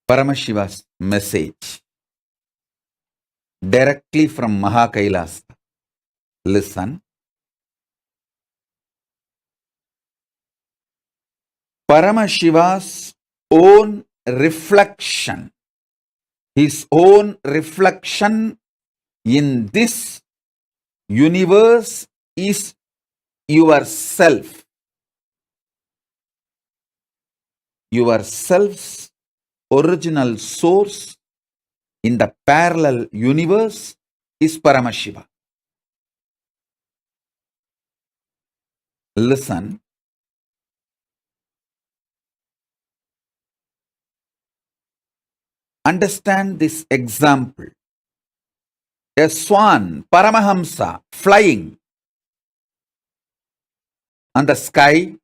Paramashiva's message directly from Mahakailasa. Listen. Paramashiva's own reflection, his own reflection in this universe is yourself. Yourself's original source in the parallel universe is Paramashiva. Listen. Understand this example. A swan, Paramahamsa, flying on the sky,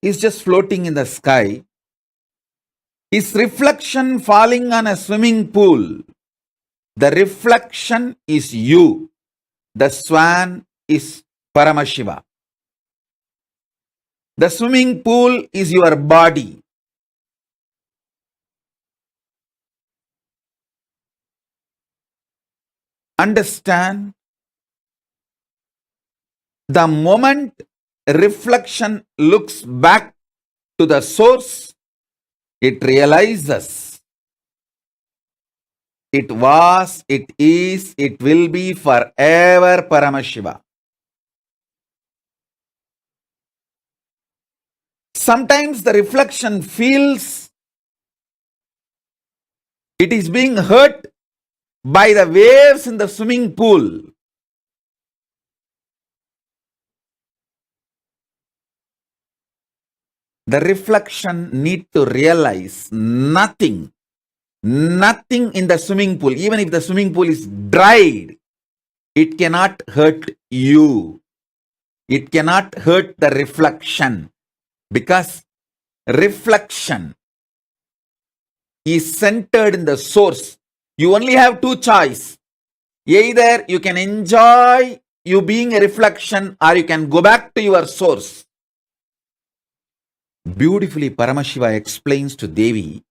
is just floating in the sky. His reflection falling on a swimming pool. The reflection is you. The swan is Paramashiva. The swimming pool is your body. Understand, the moment reflection looks back to the source, it realizes it was, it is, it will be forever Paramashiva. Sometimes the reflection feels it is being hurt by the waves in the swimming pool. The reflection need to realize nothing in the swimming pool, even if the swimming pool is dried, it cannot hurt you. It cannot hurt the reflection, because reflection is centered in the source. You only have two choices. Either you can enjoy you being a reflection, or you can go back to your source. Beautifully, Paramashiva explains to Devi,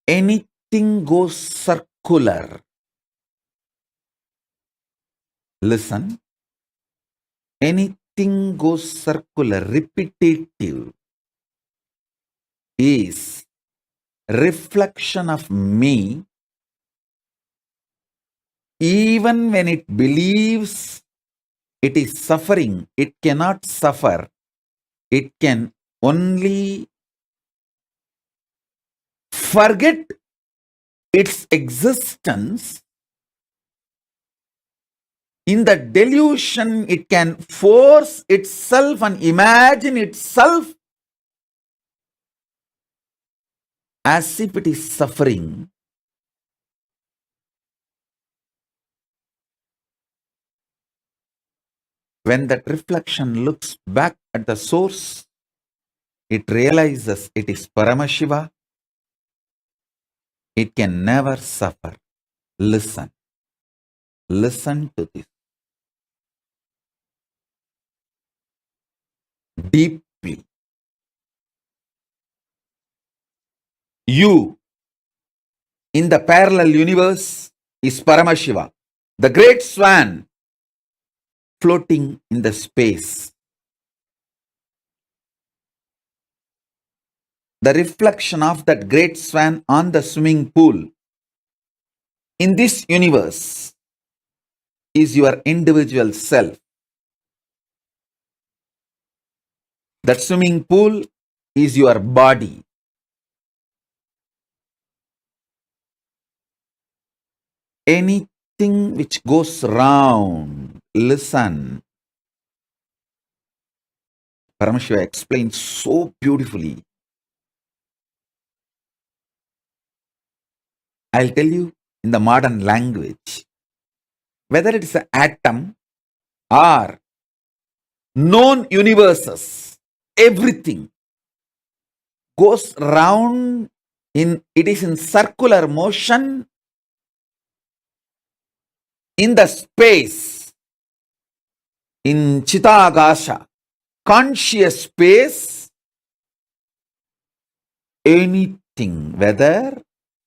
anything goes circular. Listen. Anything goes circular, repetitive, is reflection of me. Even when it believes it is suffering, it cannot suffer. It can only forget its existence. In the delusion, it can force itself and imagine itself as if it is suffering. When that reflection looks back at the source, it realizes it is Paramashiva. It can never suffer. Listen. Listen to this deeply. You in the parallel universe is Paramashiva, the great swan floating in the space. The reflection of that great swan on the swimming pool in this universe is your individual self. That swimming pool is your body. Anything which goes round, listen. Paramashiva explains so beautifully. I'll tell you in the modern language, whether it's an atom or known universes, everything goes round it is in circular motion in the space, in Chitagasha, conscious space. anything, whether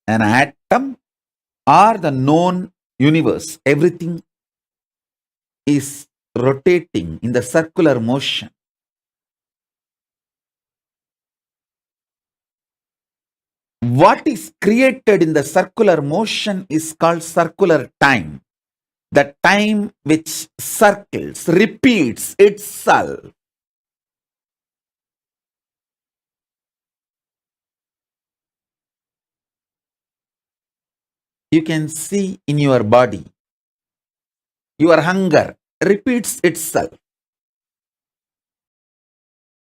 an atom or the known universe, everything is rotating in the circular motion. What is created in the circular motion is called circular time. The time which circles, repeats itself. You can see in your body. Your hunger repeats itself.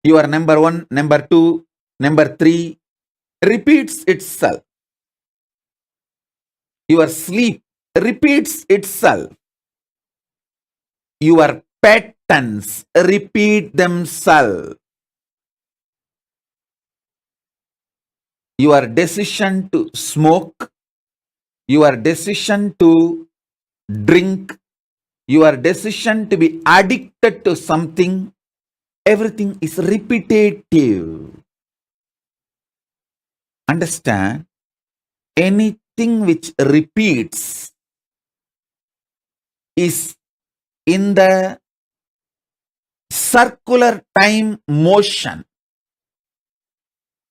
Your number one, number two, number three repeats itself. Your sleep repeats itself. Your patterns repeat themselves. Your decision to smoke, your decision to drink, your decision to be addicted to something, everything is repetitive. Understand? Anything which repeats is in the circular time motion.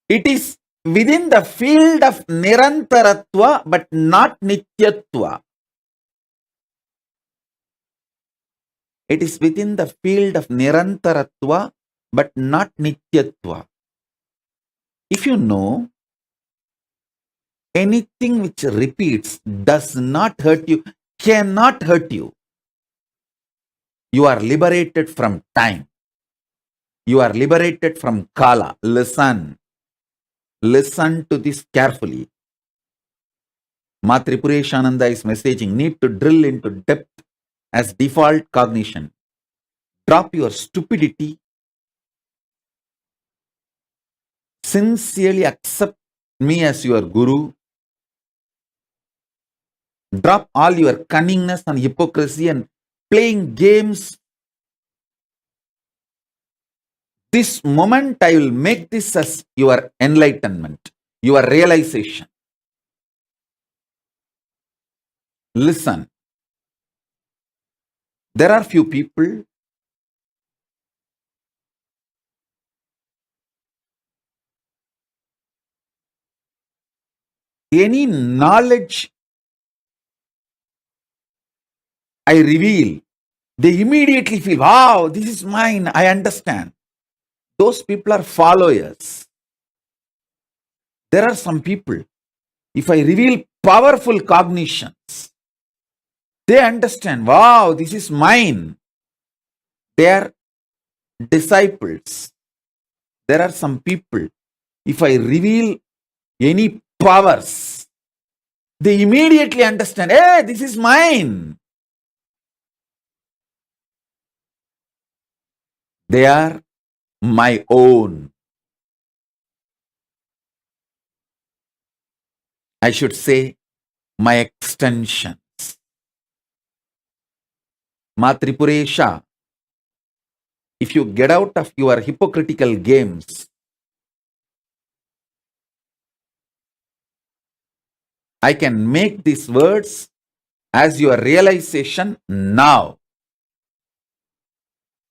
It is within the field of Nirantaratva but not Nityatva. It is within the field of Nirantaratva but not Nityatva. If you know, anything which repeats does not hurt you, cannot hurt you. You are liberated from time. You are liberated from Kala. Listen. Listen to this carefully. Ma Tripureshananda is messaging, need to drill into depth as default cognition. Drop your stupidity. Sincerely accept me as your guru. Drop all your cunningness and hypocrisy and playing games. This moment I will make this as your enlightenment, your realization. Listen. There are few people any knowledge I reveal, they immediately feel, wow, this is mine, I understand. Those people are followers. There are some people, if I reveal powerful cognitions, they understand, wow, this is mine. They are disciples. There are some people, if I reveal any powers, they immediately understand, hey, this is mine. They are my own. I should say, my extensions. Ma Tripuresha, if you get out of your hypocritical games, I can make these words as your realization now.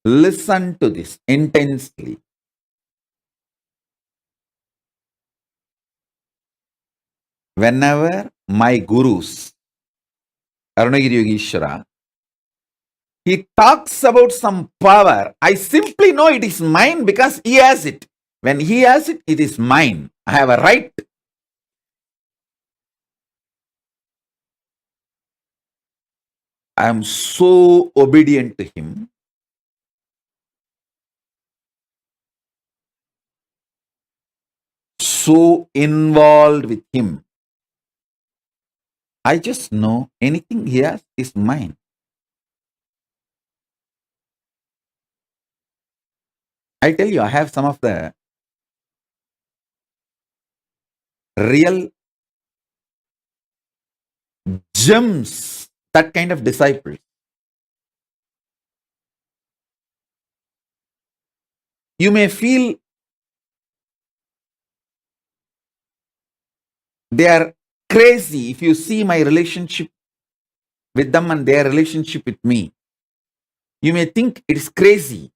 Listen to this intensely. Whenever my gurus, Arunagiri Yogeshwara, he talks about some power, I simply know it is mine because he has it. When he has it, it is mine. I have a right. I am so obedient to him. So involved with him. I just know anything he has is mine. I tell you, I have some of the real gems, that kind of disciples. You may feel they are crazy. If you see my relationship with them and their relationship with me, you may think it is crazy.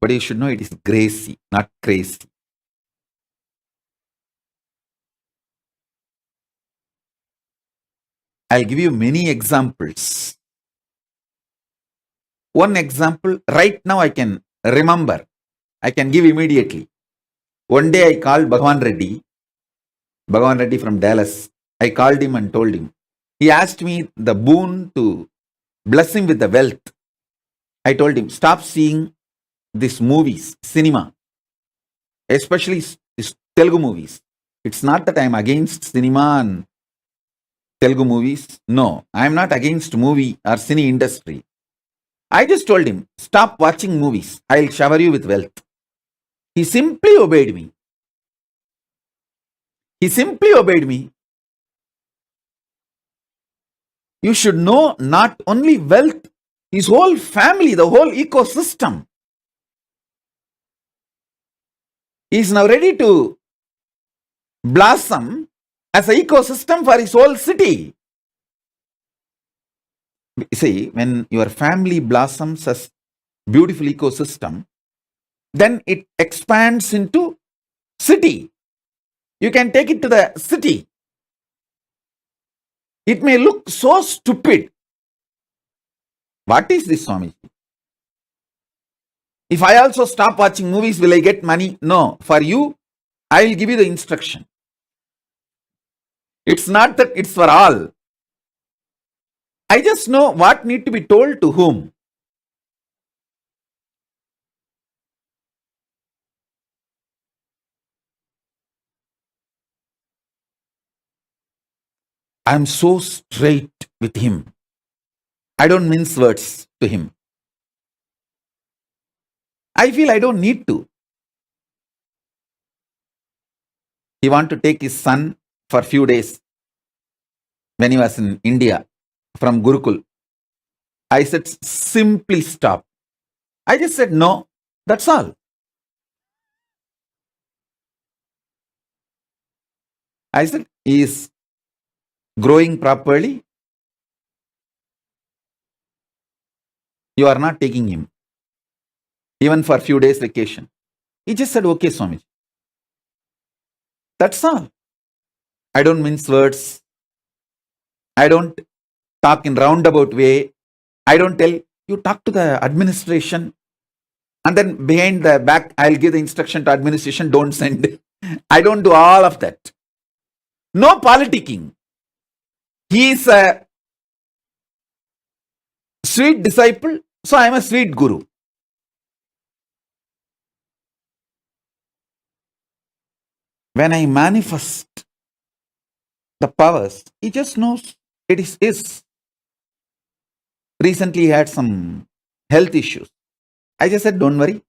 But you should know it is gracie, not crazy. I'll give you many examples. One example right now I can remember, I can give immediately. One day I called Bhagavan Reddy from Dallas. I called him and told him. He asked me the boon to bless him with the wealth. I told him, stop seeing these movies, cinema, especially these Telugu movies. It's not that I'm against cinema and Telugu movies. No, I'm not against movie or cine industry. I just told him, stop watching movies. I'll shower you with wealth. He simply obeyed me. He simply obeyed me. You should know not only wealth, his whole family, the whole ecosystem. He is now ready to blossom as an ecosystem for his whole city. See, when your family blossoms as beautiful ecosystem, then it expands into city. You can take it to the city. It may look so stupid. What is this, Swami? If I also stop watching movies, will I get money? No. For you, I will give you the instruction. It's not that it's for all. I just know what need to be told to whom. I am so straight with him. I don't mince words to him. I feel I don't need to. He want to take his son for few days when he was in India from Gurukul. I said, simply stop. I just said, no, that's all. I said, he is growing properly. You are not taking him, even for a few days vacation. He just said, okay, Swamiji. That's all. I don't mince words. I don't talk in roundabout way. I don't tell you talk to the administration and then behind the back, I'll give the instruction to administration, don't send. I don't do all of that. No politicking. He is a sweet disciple, so I am a sweet guru. When I manifest the powers, he just knows it is his. Recently he had some health issues. I just said, don't worry.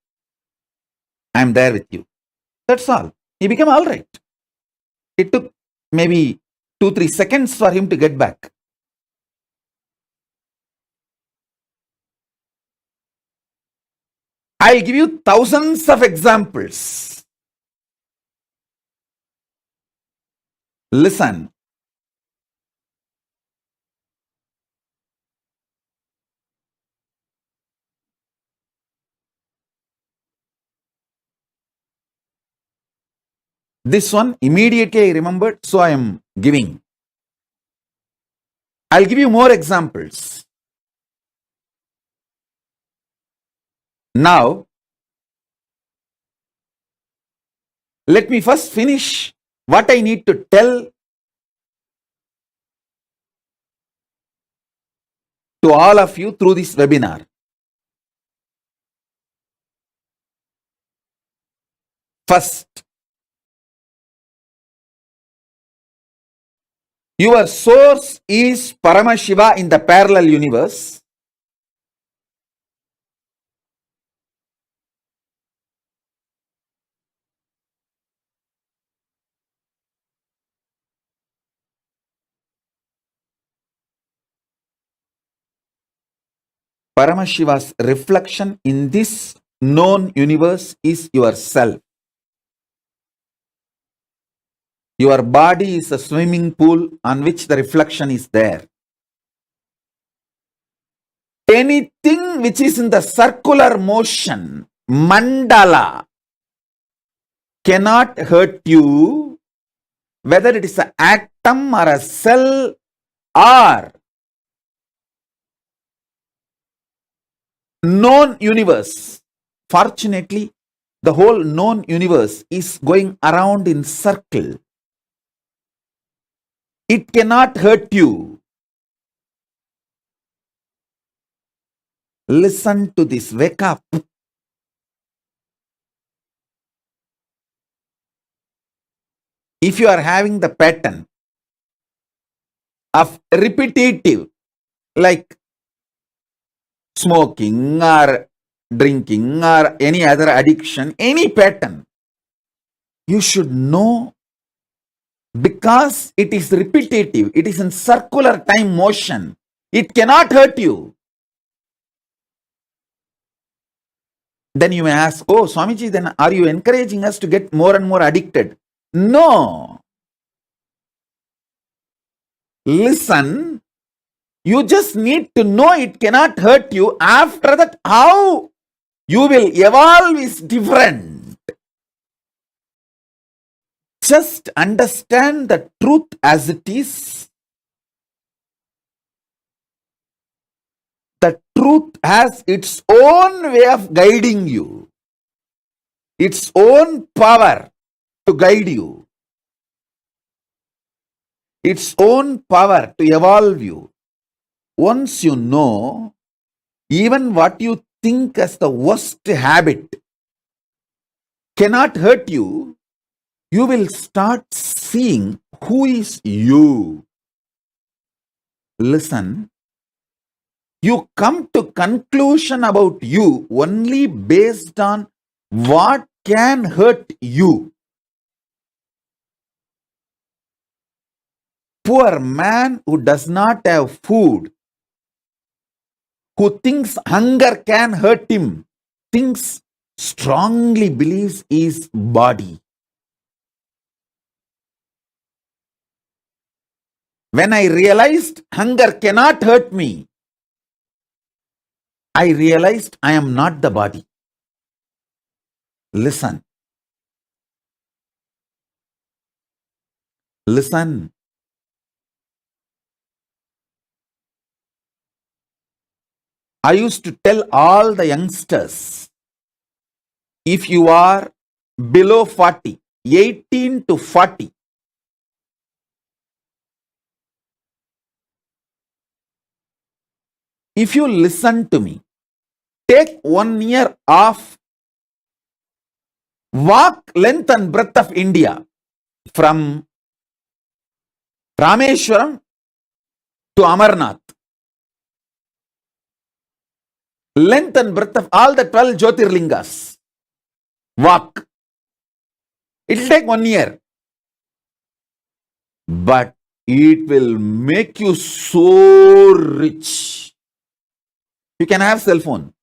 I'm there with you. That's all. He became all right. It took maybe 2-3 seconds for him to get back. I'll give you thousands of examples. Listen. This one immediately I remembered, so I am giving. I'll give you more examples. Now, let me first finish what I need to tell to all of you through this webinar. First, your source is Paramashiva in the parallel universe. Paramashiva's reflection in this known universe is yourself. Your body is a swimming pool on which the reflection is there. Anything which is in the circular motion, mandala, cannot hurt you, whether it is an atom or a cell or known universe. Fortunately, the whole known universe is going around in circle. It cannot hurt you. Listen to this. Wake up. If you are having the pattern of repetitive, like smoking or drinking or any other addiction, any pattern, you should know, because it is repetitive, it is in circular time motion, it cannot hurt you. Then you may ask, oh Swamiji, then are you encouraging us to get more and more addicted? No. Listen, you just need to know it cannot hurt you. After that, how you will evolve is different. Just understand the truth as it is. The truth has its own way of guiding you, its own power to guide you, its own power to evolve you. Once you know, even what you think as the worst habit cannot hurt you, you will start seeing who is you. Listen, you come to conclusion about you only based on what can hurt you. Poor man who does not have food, who thinks hunger can hurt him, thinks strongly believes his body. When I realized hunger cannot hurt me, I realized I am not the body. Listen. Listen. I used to tell all the youngsters, if you are below 40, 18 to 40, if you listen to me, take 1 year off, walk length and breadth of India from Rameshwaram to Amarnath. Length and breadth of all the 12 Jyotirlingas. Walk. It will take 1 year. But it will make you so rich. You can have cell phone.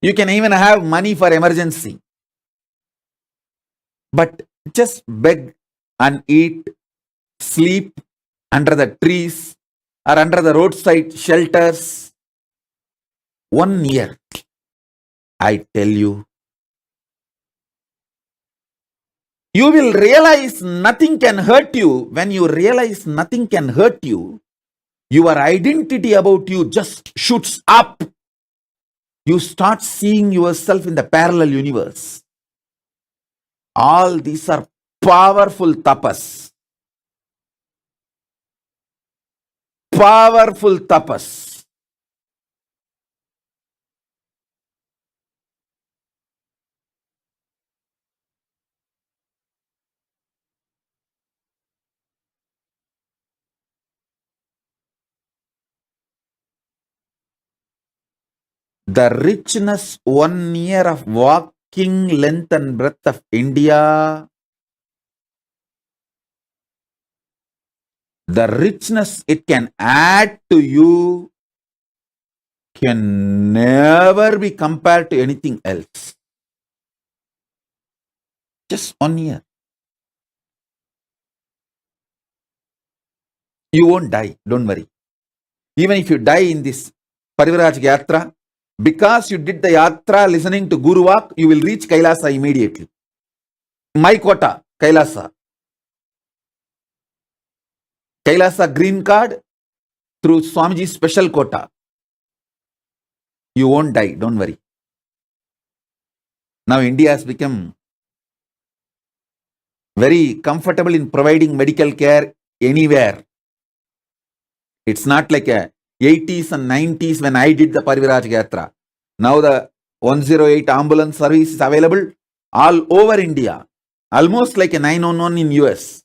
You can even have money for emergency. But just beg and eat, sleep under the trees or under the roadside shelters. 1 year. I tell you, you will realize nothing can hurt you. When you realize nothing can hurt you, your identity about you just shoots up. You start seeing yourself in the parallel universe. All these are powerful tapas. Powerful tapas. The richness 1 year of walking length and breadth of India the richness it can add to you can never be compared to anything else. Just 1 year. You won't die, don't worry. Even if you die in this Parivraj Yatra, because you did the Yatra listening to Guru Walk, you will reach Kailasa immediately. My quota, Kailasa. Kailasa green card through Swamiji's special quota. You won't die, don't worry. Now India has become very comfortable in providing medical care anywhere. It's not like a 80s and 90s when I did the Pariviraj Yatra. Now the 108 ambulance service is available all over India. Almost like a 911 in US.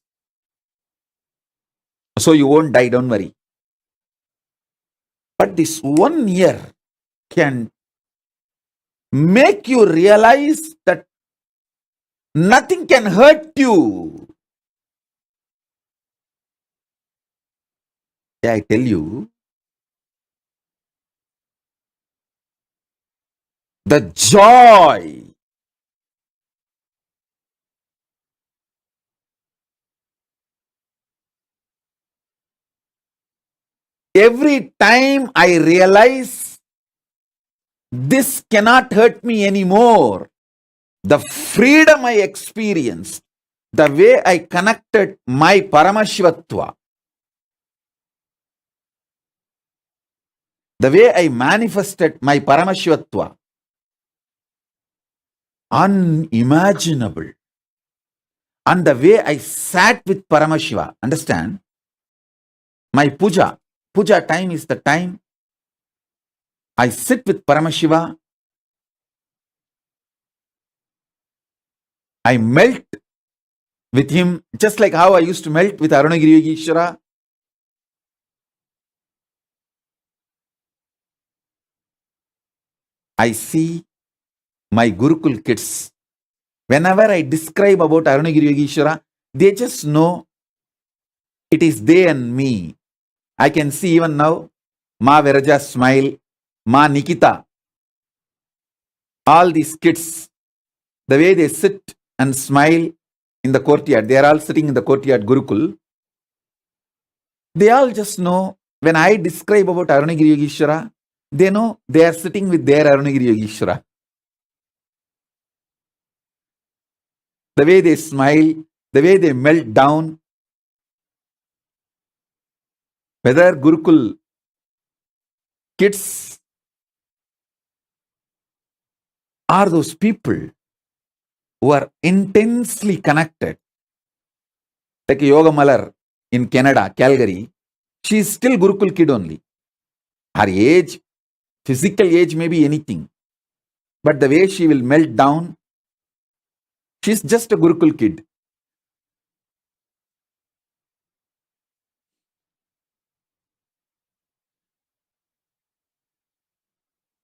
So you won't die, don't worry. But this 1 year can make you realize that nothing can hurt you. I tell you, the joy every time I realize this cannot hurt me anymore, the freedom I experienced, the way I connected my Paramashivatva, the way I manifested my Paramashivatva, unimaginable. And the way I sat with Paramashiva, understand? My puja time is the time I sit with Paramashiva, I melt with him, just like how I used to melt with Arunagiri Yogeshwara. I see my Gurukul kids. Whenever I describe about Arunagiri Yogeshwara, they just know it is they and me. I can see even now, Ma Viraja smile, Ma Nikita, all these kids, the way they sit and smile in the courtyard, they are all sitting in the courtyard Gurukul. They all just know when I describe about Arunagiri Yogeshwara, they know they are sitting with their Arunagiri Yogeshwara. The way they smile, the way they melt down, whether Gurukul kids are those people who are intensely connected. Like Yoga Malar in Canada, Calgary, she is still Gurukul kid only. Her age, physical age may be anything, but the way she will melt down, she's just a Gurukul kid.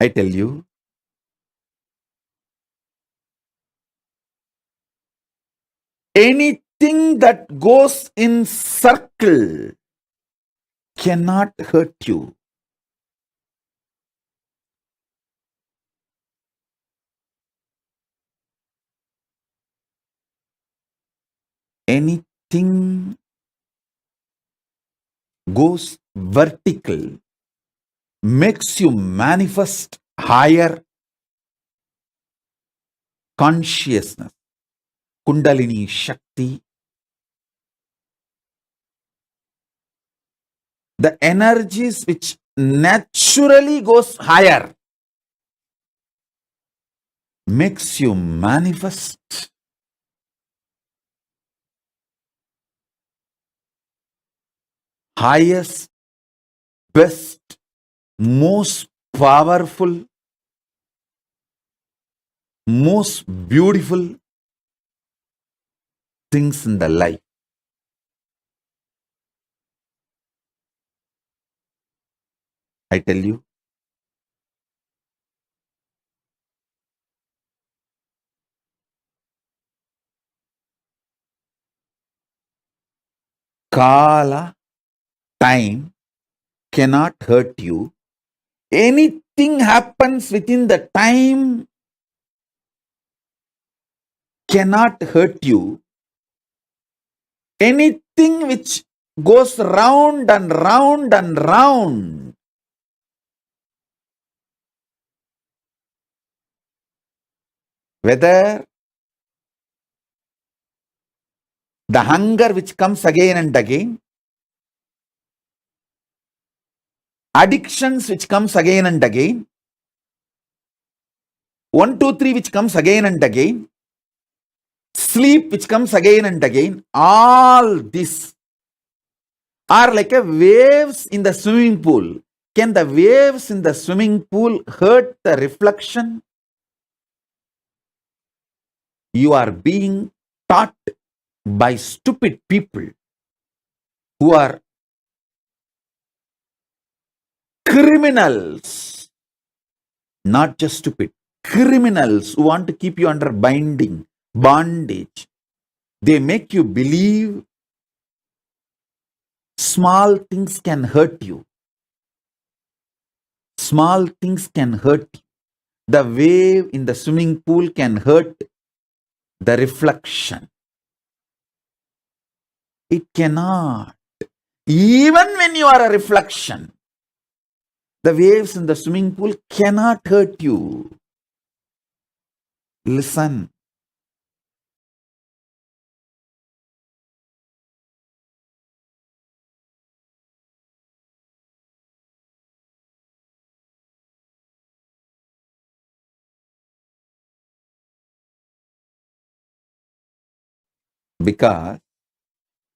I tell you, anything that goes in circle cannot hurt you. Anything goes vertical makes you manifest higher consciousness, Kundalini Shakti. The energies which naturally goes higher makes you manifest highest, best, most powerful, most beautiful things in the life. I tell you, Kala time cannot hurt you. Anything happens within the time cannot hurt you. Anything which goes round and round and round, whether the hunger which comes again and again, addictions which comes again and again, 1, 2, 3 which comes again and again, sleep which comes again and again, all this are like a waves in the swimming pool. Can the waves in the swimming pool hurt the reflection? You are being taught by stupid people who are criminals, not just stupid, criminals who want to keep you under bondage. They make you believe small things can hurt you. Small things can hurt you. The wave in the swimming pool can hurt the reflection. It cannot. Even when you are a reflection, the waves in the swimming pool cannot hurt you. Listen. Because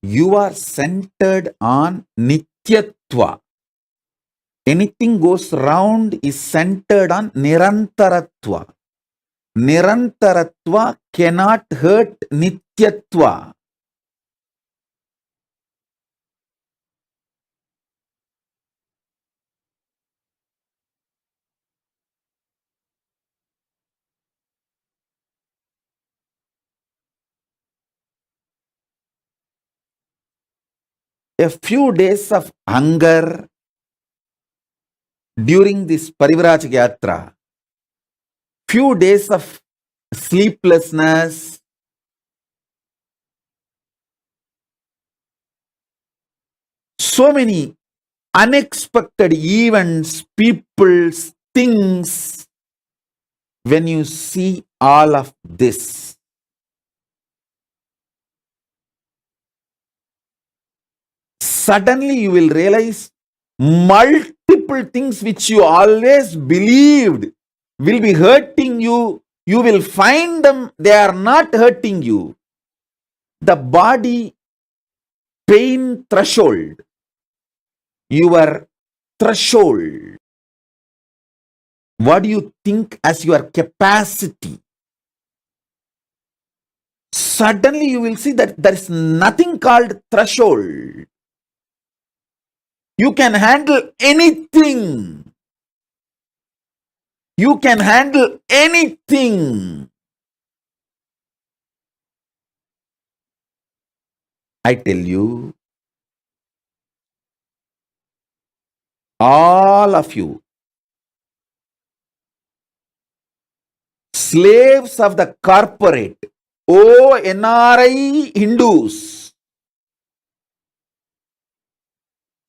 you are centered on Nityatva. Anything goes round is centered on Nirantaratva. Nirantaratva cannot hurt Nityatva. A few days of hunger during this Parivraj Yatra, few days of sleeplessness, so many unexpected events, people, things. When you see all of this, suddenly you will realize multiple things which you always believed will be hurting you. You will find them, they are not hurting you. The body pain threshold, your threshold, what do you think as your capacity? Suddenly you will see that there is nothing called threshold. You can handle anything. You can handle anything. I tell you, all of you, slaves of the corporate, oh NRI Hindus,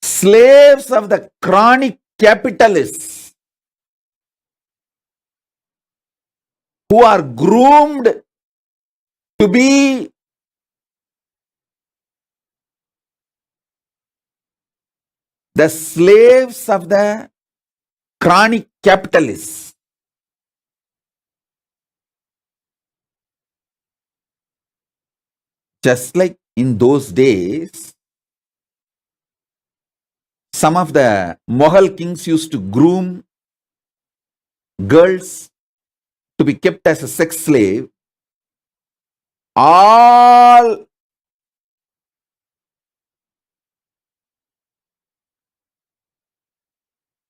slaves of the chronic capitalists who are groomed to be the slaves of the chronic capitalists. Just like in those days, some of the Mughal kings used to groom girls to be kept as a sex slave. All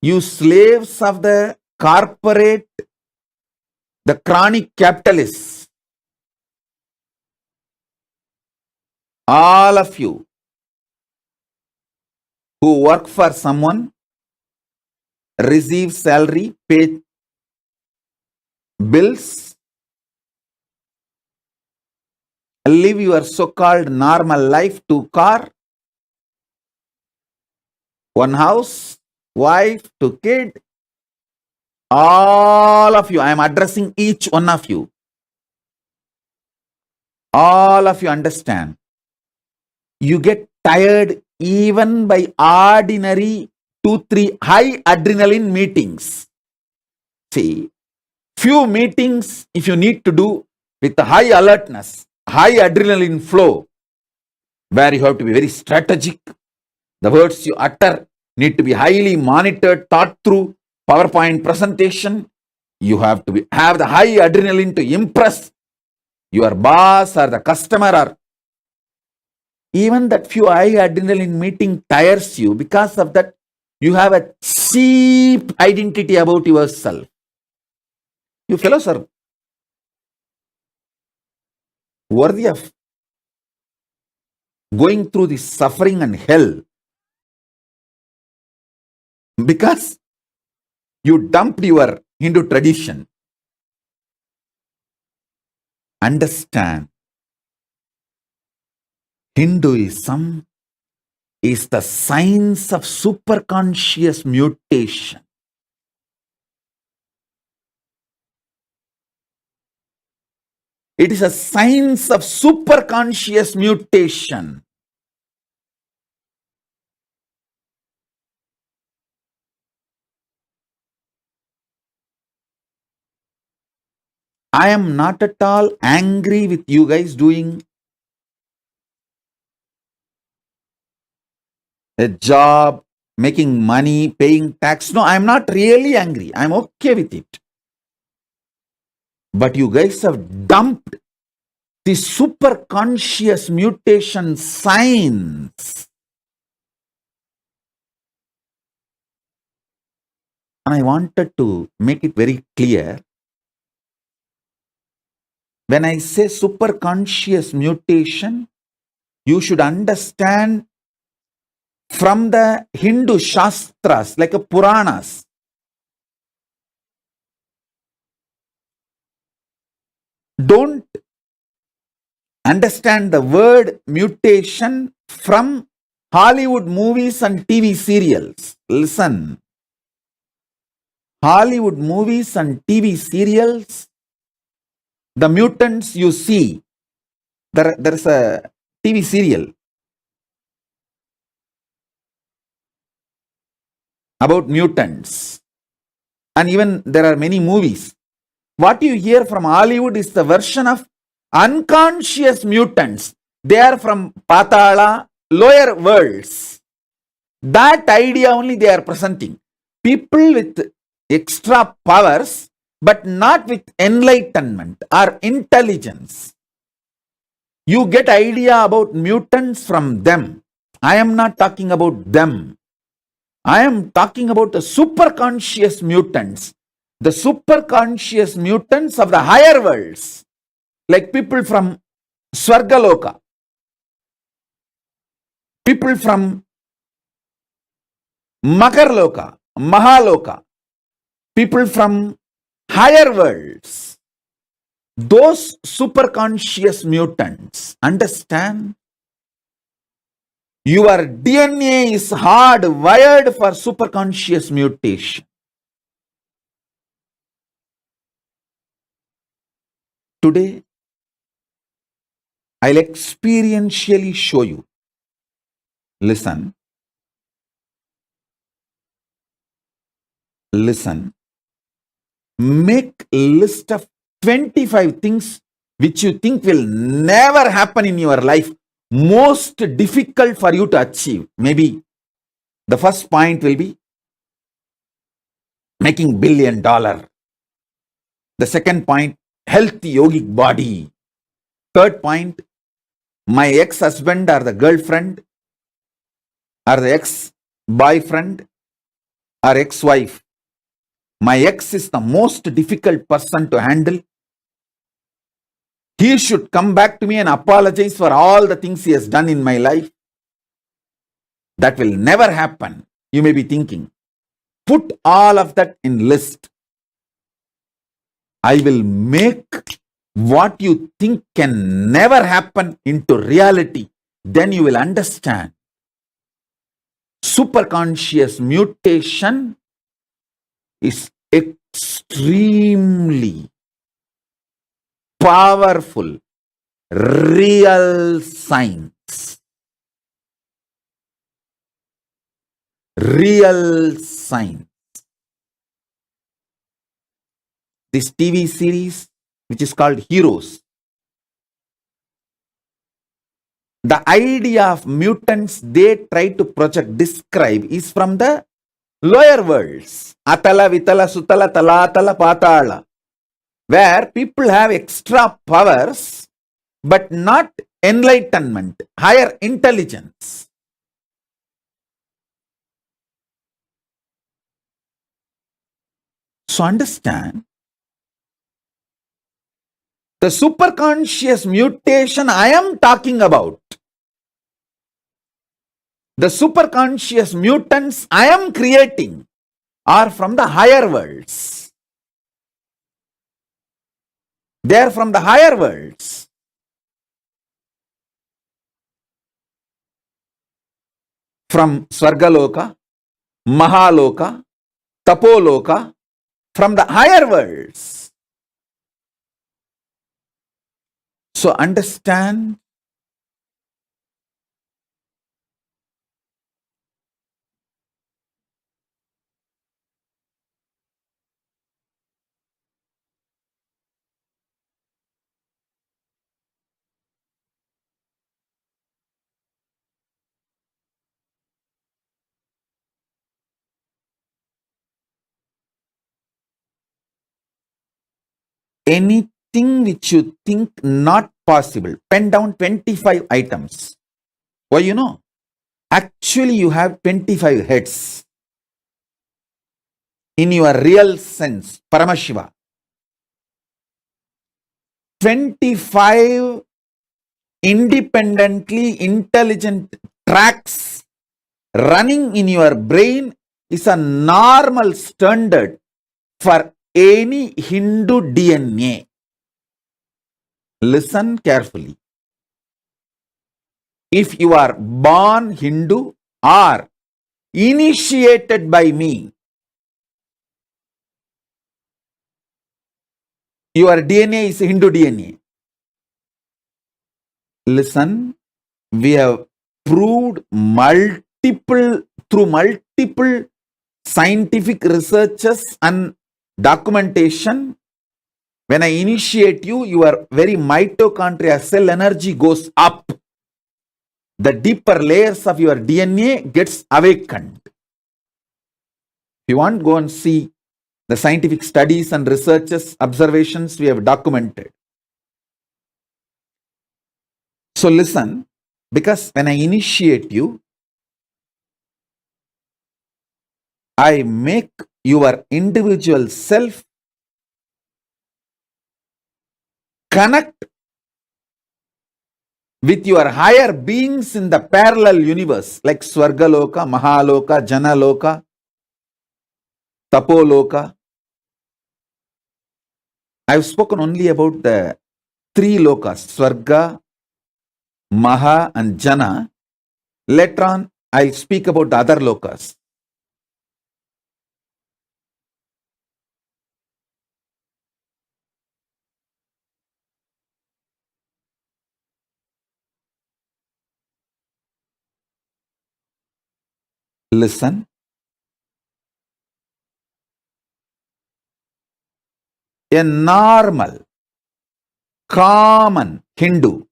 you slaves of the corporate, the chronic capitalists, all of you, who work for someone, receive salary, pay bills, live your so-called normal life, 2 car, 1 house, wife, 2 kid, all of you, I am addressing each one of you. All of you understand. You get tired even by ordinary 2-3 high adrenaline meetings. See, few meetings if you need to do with high alertness, high adrenaline flow, where you have to be very strategic. The words you utter need to be highly monitored, thought through. PowerPoint presentation, you have to have the high adrenaline to impress your boss or the customer, or even that few high adrenaline meeting tires you. Because of that, you have a cheap identity about yourself. You fellows are worthy of going through this suffering and hell because you dumped your Hindu tradition. Understand, Hinduism is the science of superconscious mutation. It is a science of superconscious mutation. I am not at all angry with you guys doing a job, making money, paying tax. No, I am not really angry. I am okay with it. But you guys have dumped the superconscious mutation science. And I wanted to make it very clear. When I say superconscious mutation, you should understand from the Hindu Shastras, like a Puranas. Don't understand the word mutation from Hollywood movies and TV serials. Listen. Hollywood movies and TV serials, the mutants you see, there's a TV serial about mutants. And even there are many movies. What you hear from Hollywood is the version of unconscious mutants. They are from Patala, lower worlds. That idea only they are presenting. People with extra powers, but not with enlightenment or intelligence. You get idea about mutants from them. I am not talking about them. I am talking about the superconscious mutants. The superconscious mutants of the higher worlds. Like people from Swargaloka. People from Makarloka, Mahaloka. People from higher worlds. Those superconscious mutants, understand? Your DNA is hardwired for superconscious mutation. Today, I'll experientially show you. Listen. Listen. Make a list of 25 things which you think will never happen in your life, most difficult for you to achieve. Maybe the first point will be making $1 billion. The second point, healthy yogic body. Third point, my ex-husband or the girlfriend or the ex-boyfriend or ex-wife. My ex is the most difficult person to handle. He should come back to me and apologize for all the things he has done in my life. That will never happen. You may be thinking, put all of that in list. I will make what you think can never happen into reality. Then you will understand. Superconscious mutation is extremely powerful, real science. Real science. This TV series, which is called Heroes, the idea of mutants they try to describe is from the lower worlds. Atala, Vitala, Sutala, Talatala, Patala, where people have extra powers, but not enlightenment, higher intelligence. So understand, the superconscious mutation I am talking about, the superconscious mutants I am creating are from the higher worlds. They are from the higher worlds. From Swargaloka, Mahaloka, Tapoloka, from the higher worlds. So understand, anything which you think not possible, pen down 25 items. Why you know? Actually, you have 25 heads. In your real sense, Paramashiva. 25 independently intelligent tracks running in your brain is a normal standard for any Hindu DNA. Listen carefully. If you are born Hindu or initiated by me, your DNA is Hindu DNA. Listen, we have proved through multiple scientific researches and documentation. When I initiate you, your very mitochondria cell energy goes up. The deeper layers of your DNA gets awakened. If you want, go and see the scientific studies and researches, observations we have documented. So listen, because when I initiate you, I make your individual self connect with your higher beings in the parallel universe, like Swargaloka, Mahaloka, Janaloka, Tapoloka. I've spoken only about the three lokas, Swarga, Maha and Jana. Later on, I'll speak about the other lokas. Listen. A normal, common Hindu,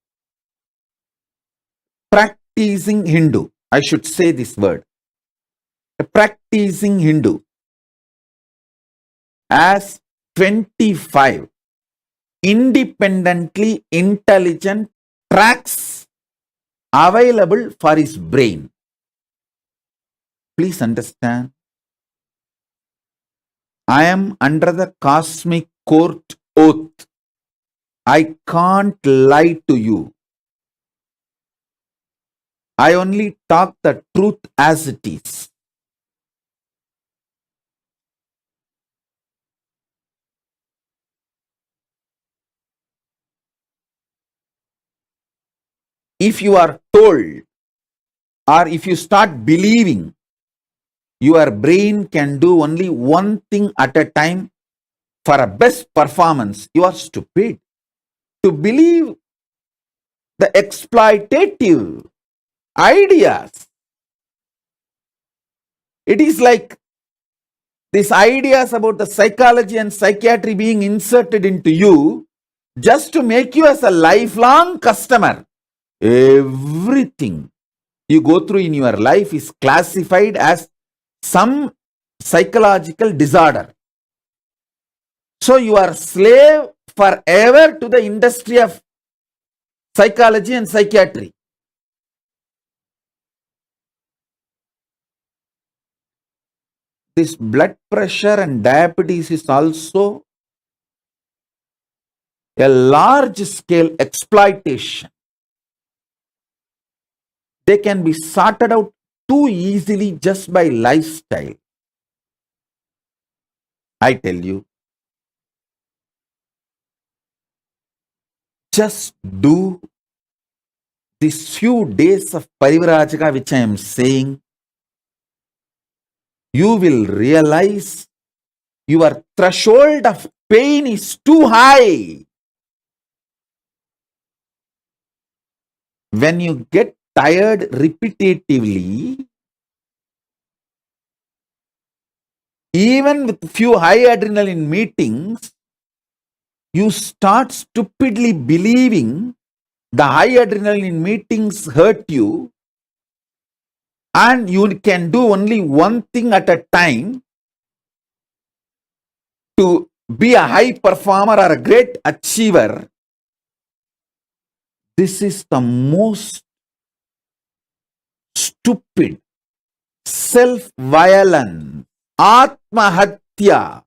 practicing Hindu, I should say this word, a practicing Hindu has 25 independently intelligent tracks available for his brain. Please understand, I am under the cosmic court oath. I can't lie to you. I only talk the truth as it is. If you are told or if you start believing your brain can do only one thing at a time for a best performance, you are stupid. To believe the exploitative ideas, it is like these ideas about the psychology and psychiatry being inserted into you just to make you as a lifelong customer. Everything you go through in your life is classified as some psychological disorder. So you are slave forever to the industry of psychology and psychiatry. This blood pressure and diabetes is also a large scale exploitation. They can be sorted out too easily just by lifestyle. I tell you, just do these few days of Parivrajaka which I am saying. You will realize your threshold of pain is too high. When you get tired repetitively, even with few high adrenaline meetings, you start stupidly believing the high adrenaline meetings hurt you and you can do only one thing at a time to be a high performer or a great achiever. This is the most stupid self-violence, atmahatya,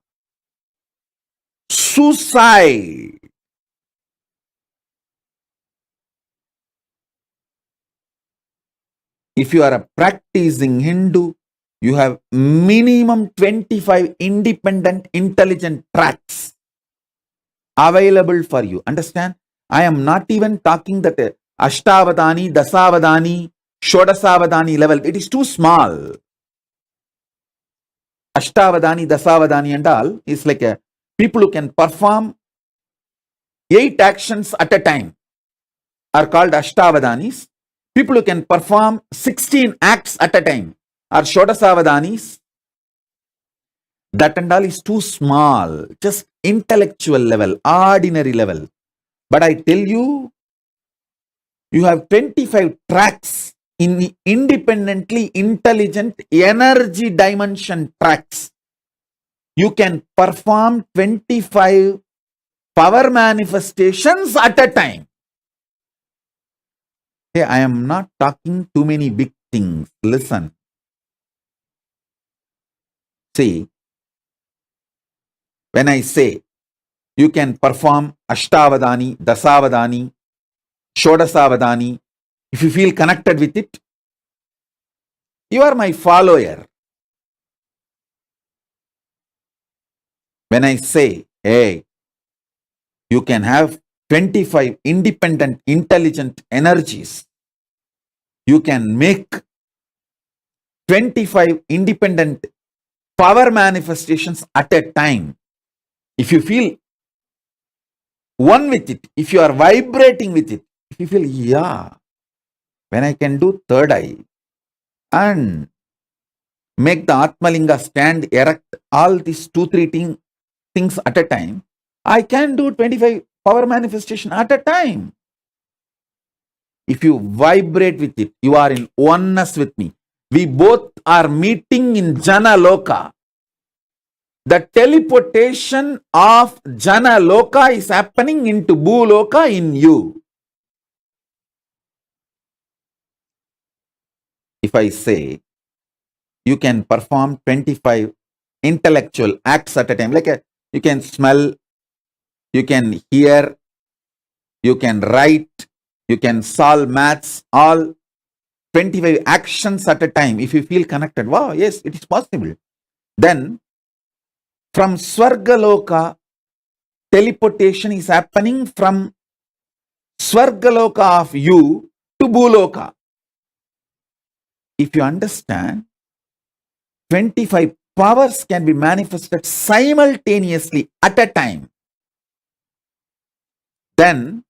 suicide. If you are a practicing Hindu, you have minimum 25 independent intelligent tracks available for you. Understand? I am not even talking that Ashtavadani, Dasavadani, Shodasavadani level. It is too small. Ashtavadani, Dasavadani and all is like a people who can perform 8 actions at a time are called Ashtavadanis. People who can perform 16 acts at a time are Shodasavadanis. That and all is too small. Just intellectual level, ordinary level. But I tell you, you have 25 tracks in the independently intelligent energy dimension tracks. You can perform 25 power manifestations at a time. Hey, I am not talking too many big things. Listen. See, when I say you can perform Ashtavadani, Dasavadani, Shodasavadani, if you feel connected with it, you are my follower. When I say, hey, you can have 25 independent, intelligent energies, you can make 25 independent power manifestations at a time. If you feel one with it, if you are vibrating with it, if you feel, yeah, when I can do third eye and make the Atmalinga stand erect, all these 2-3 things at a time, I can do 25 power manifestation at a time. If you vibrate with it, you are in oneness with me. We both are meeting in Jana Loka. The teleportation of Jana Loka is happening into Bhu Loka in you. If I say you can perform 25 intellectual acts at a time, like you can smell, you can hear, you can write, you can solve maths, all 25 actions at a time, if you feel connected, wow, yes, it is possible. Then from Swargaloka, teleportation is happening from Swargaloka of you to Bhuloka. If you understand, 25 powers can be manifested simultaneously at a time. Then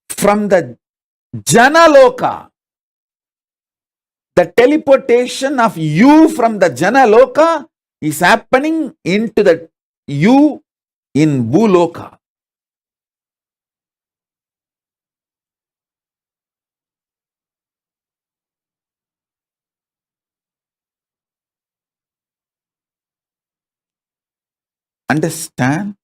from the Janaloka, the teleportation of you from the Janaloka is happening into the you in Bhuloka. Understand?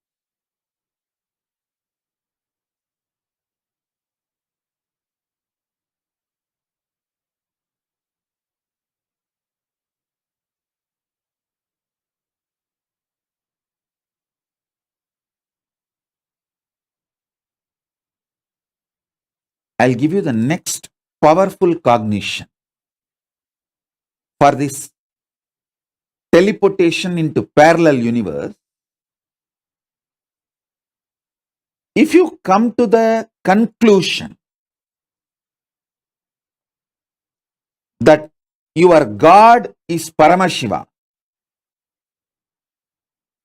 I'll give you the next powerful cognition for this teleportation into parallel universe. If you come to the conclusion that your God is Paramashiva,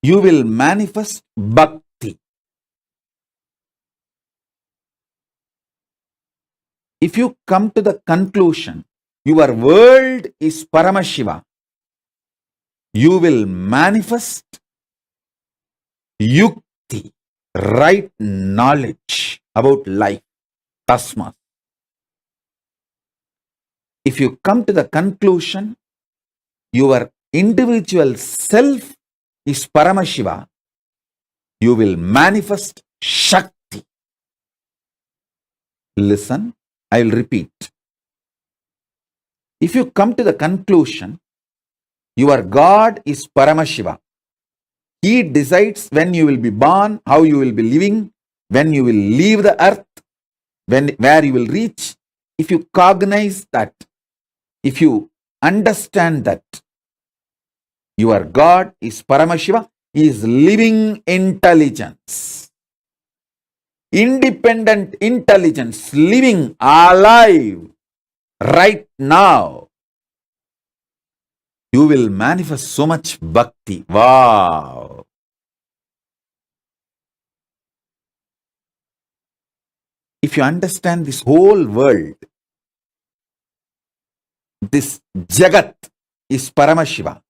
you will manifest bhakti. If you come to the conclusion your world is Paramashiva, you will manifest yukti, right knowledge about life, tasma. If you come to the conclusion your individual self is Paramashiva, you will manifest Shakti. Listen, I will repeat. If you come to the conclusion your God is Paramashiva, He decides when you will be born, how you will be living, when you will leave the earth, where you will reach. If you cognize that, if you understand that your God is Paramashiva, He is living intelligence, independent intelligence, living alive right now, you will manifest so much bhakti. Wow! If you understand this whole world, this Jagat is Paramashiva,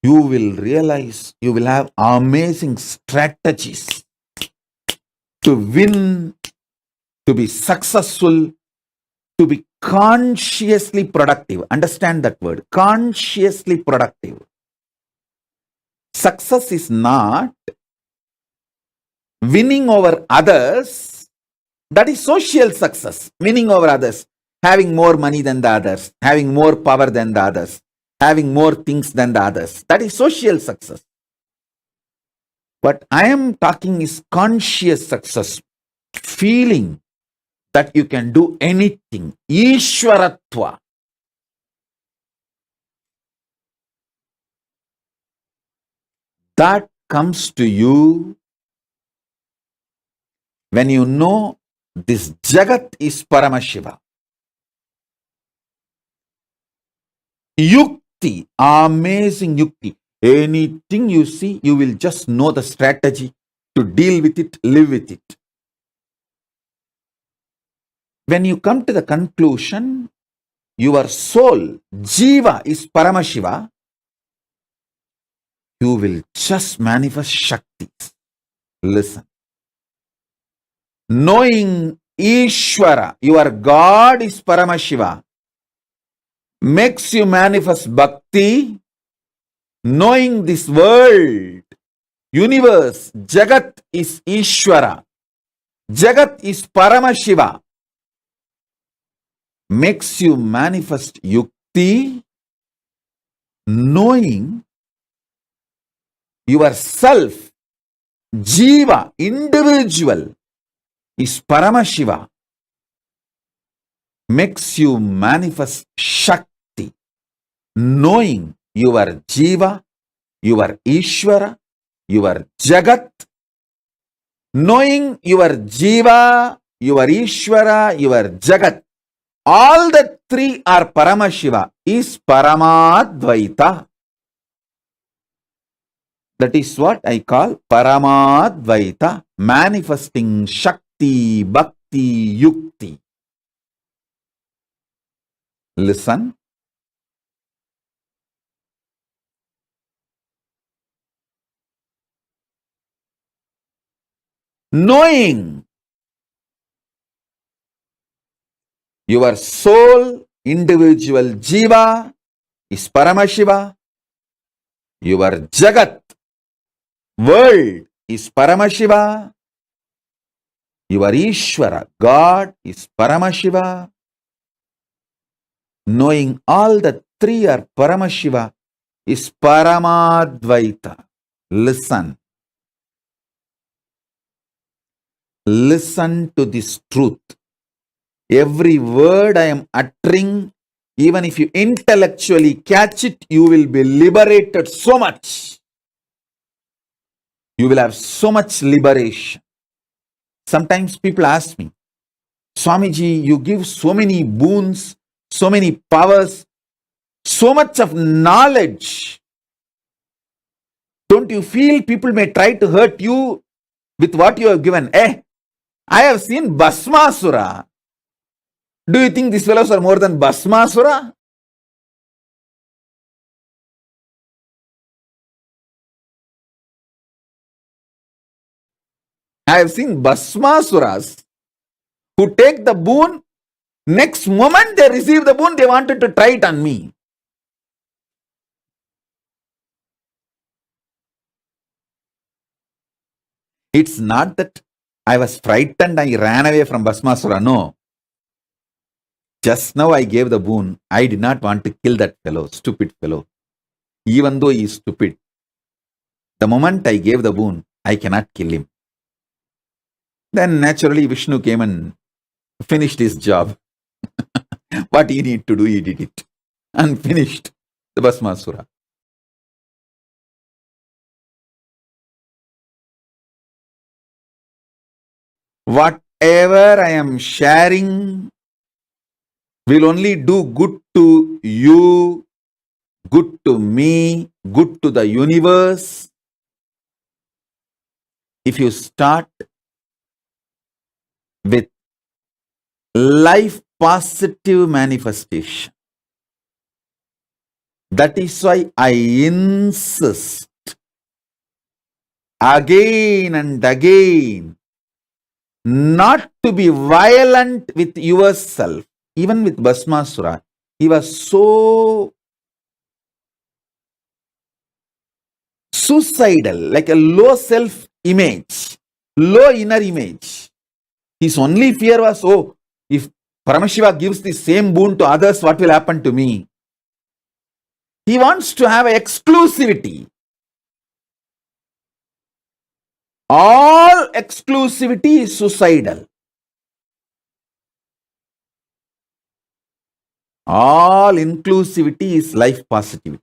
you will realize you will have amazing strategies to win, to be successful, to be consciously productive. Understand that word, consciously productive. Success is not winning over others. That is social success. Winning over others, having more money than the others, having more power than the others, having more things than the others. That is social success. What I am talking is conscious success, feeling that you can do anything. Ishwaratva. That comes to you when you know this Jagat is Paramashiva. Yukti, amazing yukti. Anything you see, you will just know the strategy to deal with it, live with it. When you come to the conclusion, your soul, Jiva, is Paramashiva, you will just manifest Shaktis. Listen. Knowing Ishvara, your God is Paramashiva, makes you manifest bhakti. Knowing this world, universe, Jagat is Ishvara, Jagat is Paramashiva, makes you manifest yukti. Knowing yourself, Jiva, individual, is Paramashiva. Makes you manifest Shakti. Knowing your Jiva, your Ishvara, your Jagat. Knowing your Jiva, your Ishvara, your Jagat. All the three are Paramashiva is Paramadvaita. That is what I call Paramadvaita, manifesting Shakti, Bhakti, Yukti. Listen. Knowing your soul, individual Jiva is Paramashiva. Your Jagat, world is Paramashiva. Your Ishvara, God is Paramashiva. Knowing all the three are Paramashiva is Paramadvaita. Listen. Listen to this truth. Every word I am uttering, even if you intellectually catch it, you will be liberated so much. You will have so much liberation. Sometimes people ask me, Swamiji, you give so many boons, so many powers, so much of knowledge. Don't you feel people may try to hurt you with what you have given? I have seen Bhasmasura. Do you think these fellows are more than Bhasmasura? I have seen Bhasmasuras who take the boon, next moment they receive the boon, they wanted to try it on me. It's not that I was frightened, I ran away from Bhasmasura. No. Just now I gave the boon. I did not want to kill that fellow, stupid fellow. Even though he is stupid. The moment I gave the boon, I cannot kill him. Then naturally Vishnu came and finished his job. What he needed to do, he did it. And finished the Bhasmasura. Whatever I am sharing will only do good to you, good to me, good to the universe. If you start with life positive manifestation. That is why I insist again and again not to be violent with yourself. Even with Bhasmasura, he was so suicidal, like a low self-image, low inner image. His only fear was, if Paramashiva gives the same boon to others, what will happen to me? He wants to have exclusivity. All exclusivity is suicidal. All inclusivity is life positivity.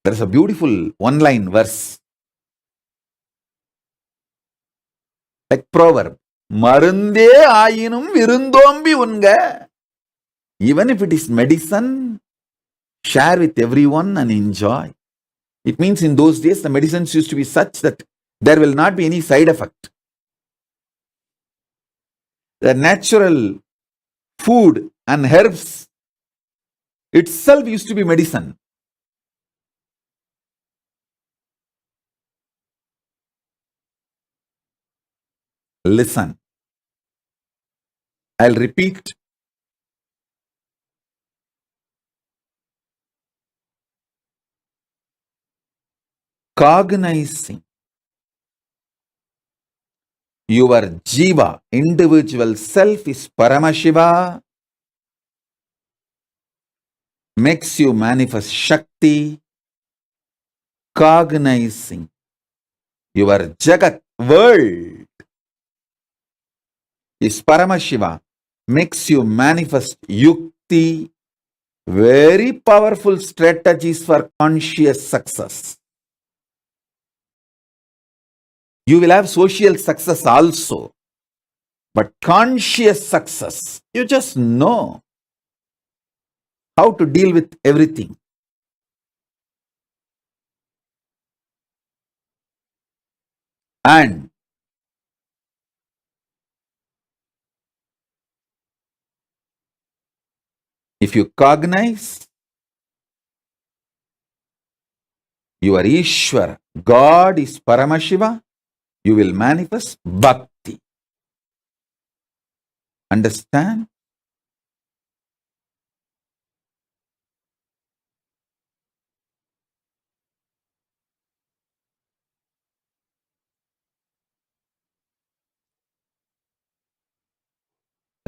There is a beautiful one-line verse. Like proverb. Marunde ayinum virundombi unga. Even if it is medicine, share with everyone and enjoy. It means in those days, the medicines used to be such that there will not be any side effect. The natural food and herbs itself used to be medicine. Listen. I'll repeat. Cognizing your Jiva, individual self, is Paramashiva, makes you manifest Shakti. Cognizing your Jagat world is Paramashiva, makes you manifest Yukti, very powerful strategies for conscious success. You will have social success also, but conscious success, you just know how to deal with everything. And if you cognize your Ishwar, God is Paramashiva, you will manifest Bhakti. Understand?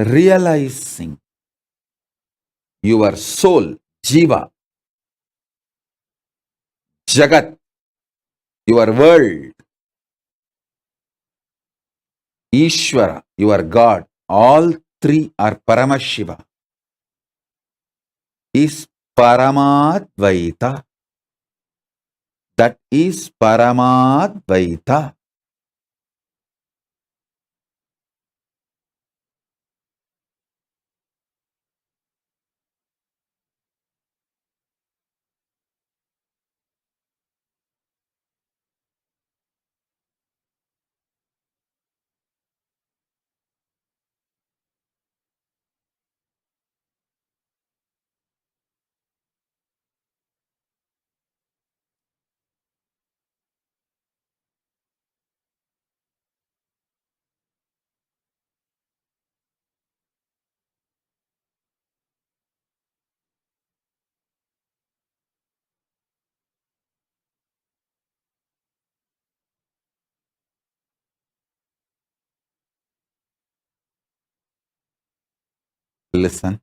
Realizing your soul, Jiva, Jagat, your world, Ishvara, your God, all three are Paramashiva, is Paramadvaita. That is Paramadvaita. Listen.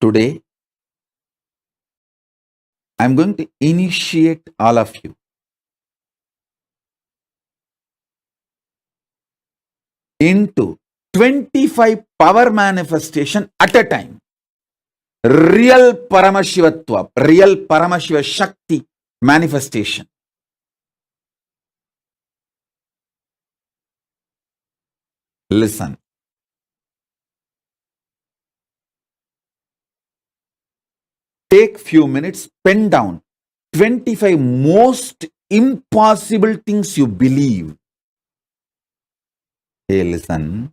Today, I'm going to initiate all of you into 25 power manifestation at a time. Real Paramashivatva, real Paramashiva Shakti manifestation. Listen. Take few minutes, pen down 25 most impossible things you believe. Hey, listen.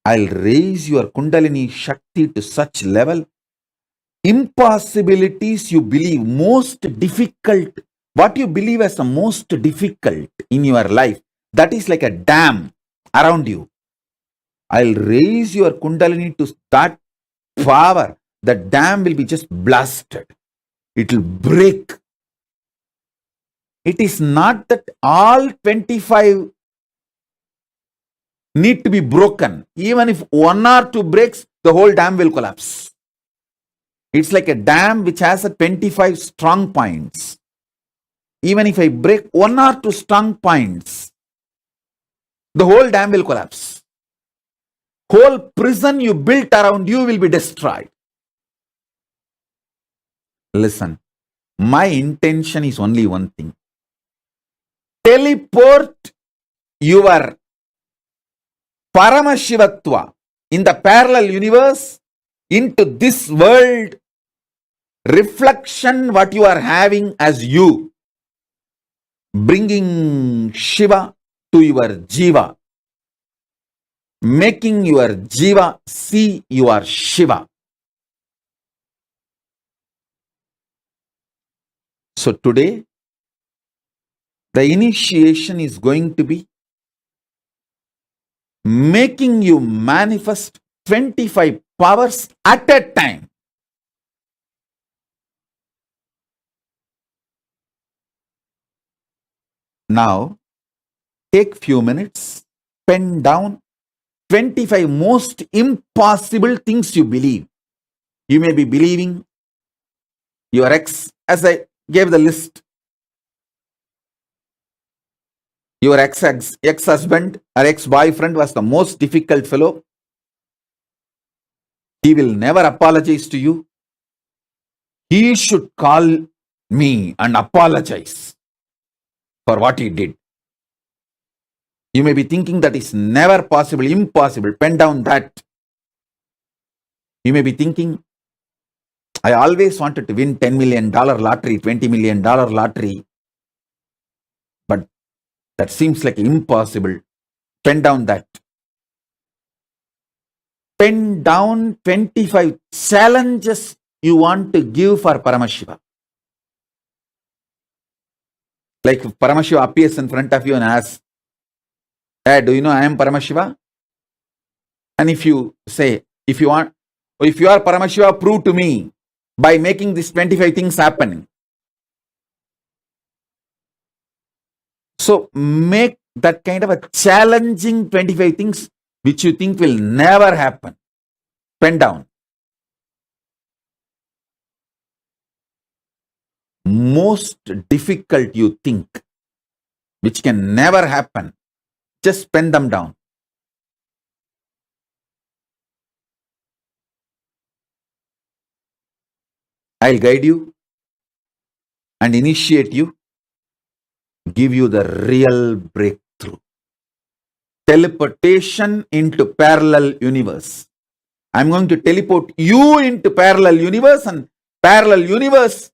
I'll raise your Kundalini Shakti to such level. Impossibilities you believe, most difficult, what you believe as the most difficult in your life, that is like a dam around you. I'll raise your Kundalini to that power. The dam will be just blasted. It will break. It is not that all 25 need to be broken. Even if one or two breaks, the whole dam will collapse. It's like a dam which has a 25 strong points. Even if I break one or two strong points, the whole dam will collapse. Whole prison you built around you will be destroyed. Listen, my intention is only one thing. Teleport your Paramashivatva in the parallel universe into this world. Reflection what you are having as you. Bringing Shiva to your Jiva. Making your Jiva see your Shiva. So today, the initiation is going to be making you manifest 25 powers at a time. Now, take few minutes, pen down 25 most impossible things you believe. You may be believing your ex, as I gave the list, your ex-husband or ex-boyfriend was the most difficult fellow. He will never apologize to you. He should call me and apologize for what he did. You may be thinking that is never possible, impossible. Pen down that. You may be thinking, I always wanted to win $10 million lottery, $20 million lottery, but that seems like impossible. Pen down that. Pen down 25 challenges you want to give for Paramashiva. Like if Paramashiva appears in front of you and asks, hey, do you know I am Paramashiva? And if you say, if you are Paramashiva, prove to me by making these 25 things happen. So make that kind of a challenging 25 things which you think will never happen. Pen down. Most difficult you think, which can never happen, just pen them down. I'll guide you and initiate you, give you the real breakthrough. Teleportation into parallel universe. I'm going to teleport you into parallel universe, and parallel universe,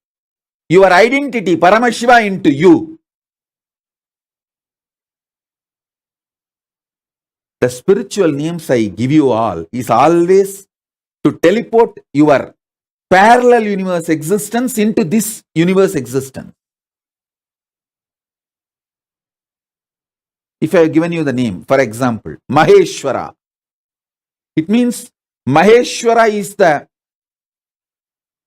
your identity, Paramashiva, into you. The spiritual names I give you all is always to teleport your parallel universe existence into this universe existence. If I have given you the name, for example, Maheshwara, it means Maheshwara is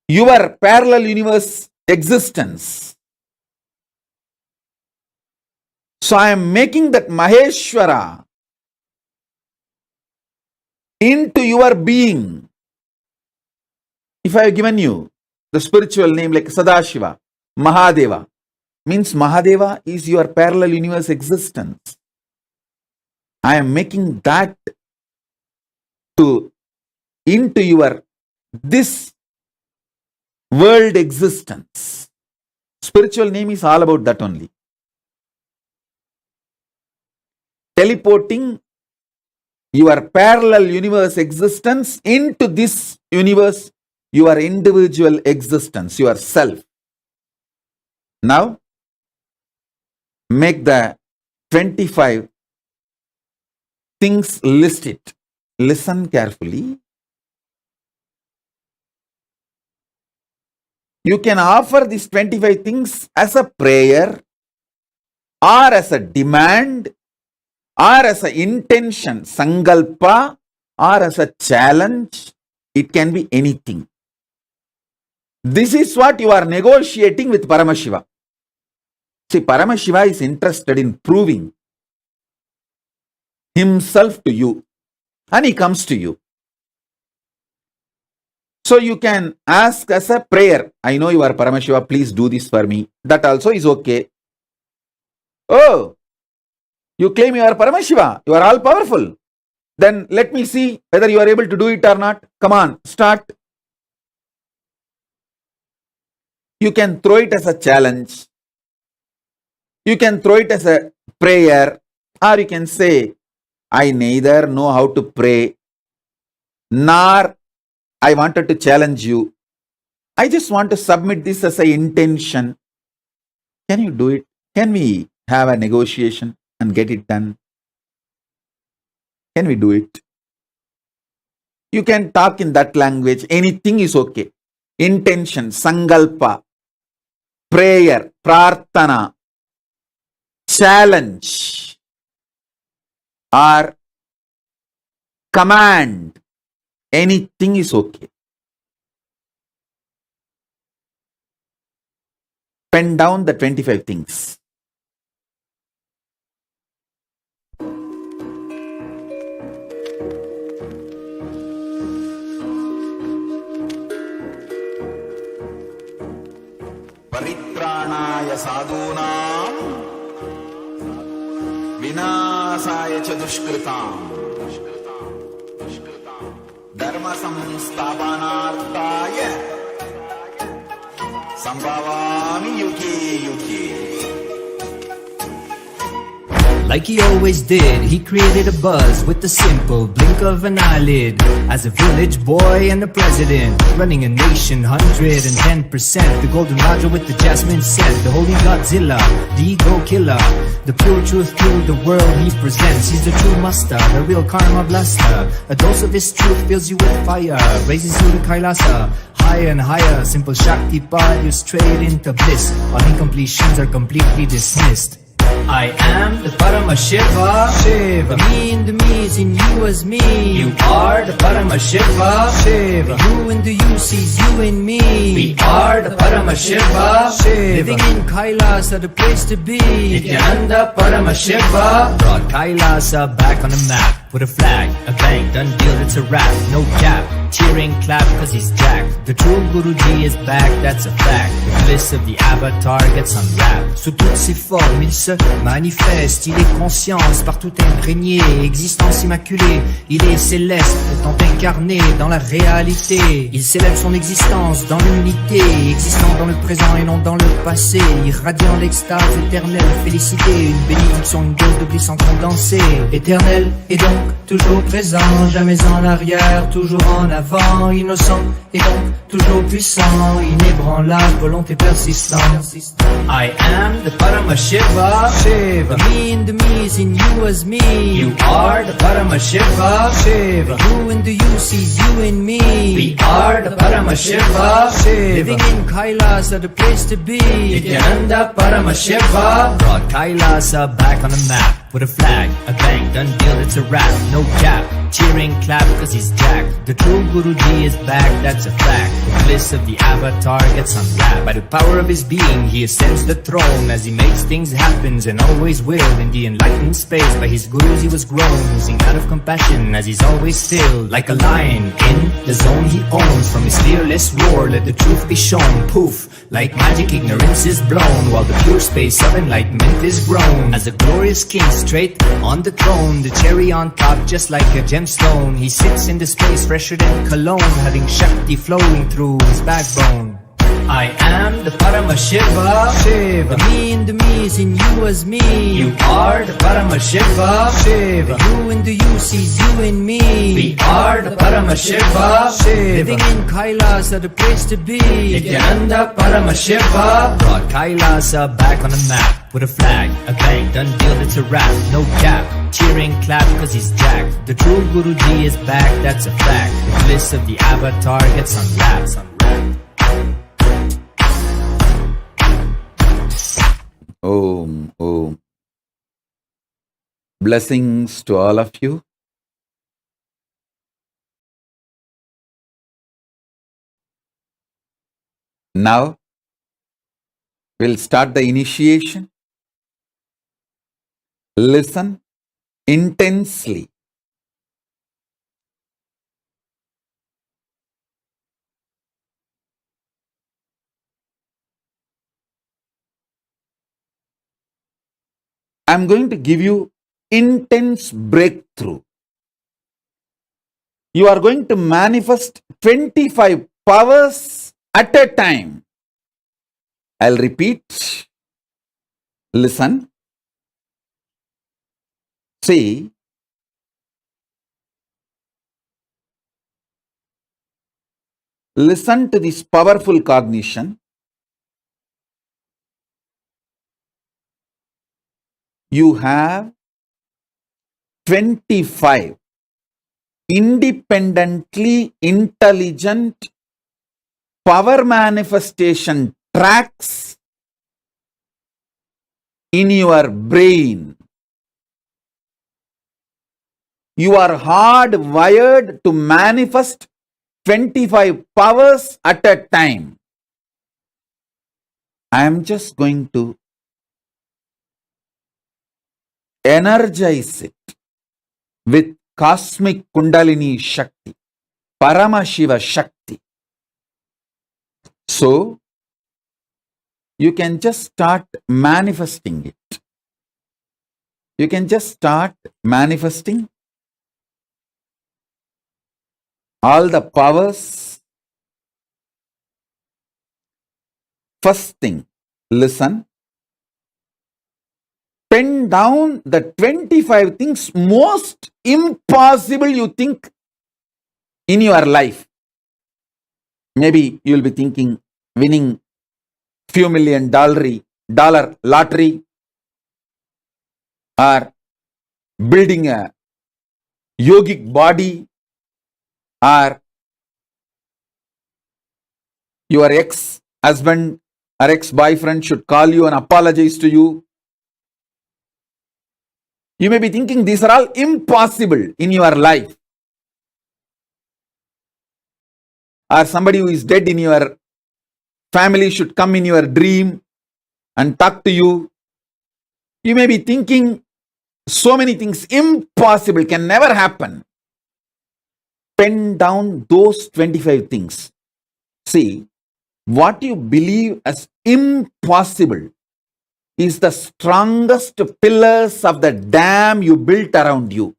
your parallel universe existence. So I am making that Maheshwara into your being. If I have given you the spiritual name like Sadashiva, Mahadeva, means Mahadeva is your parallel universe existence. I am making that into your this world existence. Spiritual name is all about that only. Teleporting your parallel universe existence into this universe, your individual existence, yourself. Now, make the 25 things, list it. Listen carefully. You can offer these 25 things as a prayer, or as a demand, or as an intention, sankalpa, or as a challenge. It can be anything. This is what you are negotiating with Paramashiva. See, Paramashiva is interested in proving himself to you, and he comes to you. So you can ask as a prayer, I know you are Paramashiva, please do this for me. That also is okay. Oh, you claim you are Paramashiva, you are all powerful. Then let me see whether you are able to do it or not. Come on, start. You can throw it as a challenge. You can throw it as a prayer, or you can say, I neither know how to pray, nor I wanted to challenge you. I just want to submit this as an intention. Can you do it? Can we have a negotiation and get it done? Can we do it? You can talk in that language. Anything is okay. Intention, sankalpa, prayer, prarthana, challenge, or command. Anything is okay. Pen down the 25 things. परित्राणाय साधूनां विनाशाय च दुष्कृताम् धर्म संस्थापनार्थाय संभवामि युगे युगे. Like he always did, he created a buzz with the simple blink of an eyelid. As a village boy and a president, running a nation 110%. The golden Raja with the jasmine scent, the holy Godzilla, the ego killer. The pure truth to the world he presents. He's the true master, the real karma blaster. A dose of his truth fills you with fire, raises you to Kailasa. Higher and higher, simple Shakti path, you're straight into bliss. All incompletions are completely dismissed. I am the Paramashiva, Shiva. Me in the me is in you as me. You are the Paramashiva, Shiva. You in the you sees you in me. We are the Paramashiva, Shiva. Living in Kailasa, the place to be. Nithyananda Paramashiva brought Kailasa back on the map. With a flag, a bang, done deal, it's a wrap. No gap, cheering, clap, cause he's jacked. The true Guruji is back, that's a fact. The bliss of the avatar gets unwrapped. Sous toutes ses formes, il se manifeste. Il est conscience, partout imprégné. Existence immaculée, il est céleste, étant incarné dans la réalité. Il célèbre son existence dans l'unité, existant dans le présent et non dans le passé. Irradiant l'extase éternelle, félicité. Une bénédiction, une dose de glissant condensé. Éternel et donc toujours présent, jamais en arrière, toujours en avant, innocent et donc toujours puissant, inébranlable, volonté persistante. I am the Paramashiva, Shiva. Me in the me is in you as me. You are the Paramashiva, Shiva. You in the you sees you in me. We are the Paramashiva, Shiva. Living in Kailasa, the place to be. Nithyananda Paramashiva brought Kailasa back on the map. With a flag, a bang, done deal, it's a wrap. No gap, cheering, clap, cause he's jacked. The true Guruji is back, that's a fact. The bliss of the avatar gets unwrapped. By the power of his being, he ascends the throne. As he makes things happen, and always will. In the enlightened space, by his gurus he was grown. Oozing out of compassion, as he's always still. Like a lion, in the zone he owns. From his fearless roar, let the truth be shown. Poof, like magic, ignorance is blown. While the pure space of enlightenment is grown. As a glorious king, straight on the throne, the cherry on top just like a gemstone. He sits in the space fresher than cologne, having Shakti flowing through his backbone. I am the Paramashiva, Shiva. Me in the me is in you as me. You are the Paramashiva, Shiva. You in the you sees you in me. We are the Paramashiva, Shiva. Living in Kailasa, the place to be. Nithyananda Paramashiva brought Kailasa back on the map. With a flag, a bang, done deal, it's a wrap. No gap, cheering, clap, cause he's jacked. The true Guruji is back, that's a fact. The bliss of the avatar gets unwrapped. Om. Blessings to all of you. Now, we'll start the initiation. Listen intensely. I'm going to give you intense breakthrough. You are going to manifest 25 powers at a time. I'll repeat. Listen. See. Listen to this powerful cognition. You have 25 independently intelligent power manifestation tracks in your brain. You are hardwired to manifest 25 powers at a time. I am just going to energize it with cosmic Kundalini Shakti, Paramashiva Shakti. So, you can just start manifesting it. You can just start manifesting all the powers. First thing, listen. Pen down the 25 things most impossible you think in your life. Maybe you'll be thinking winning few $1,000,000 lottery, or building a yogic body, or your ex-husband or ex-boyfriend should call you and apologize to you. You may be thinking these are all impossible in your life. Or somebody who is dead in your family should come in your dream and talk to you. You may be thinking so many things impossible, can never happen. Pen down those 25 things. See, what you believe as impossible is the strongest pillars of the dam you built around you.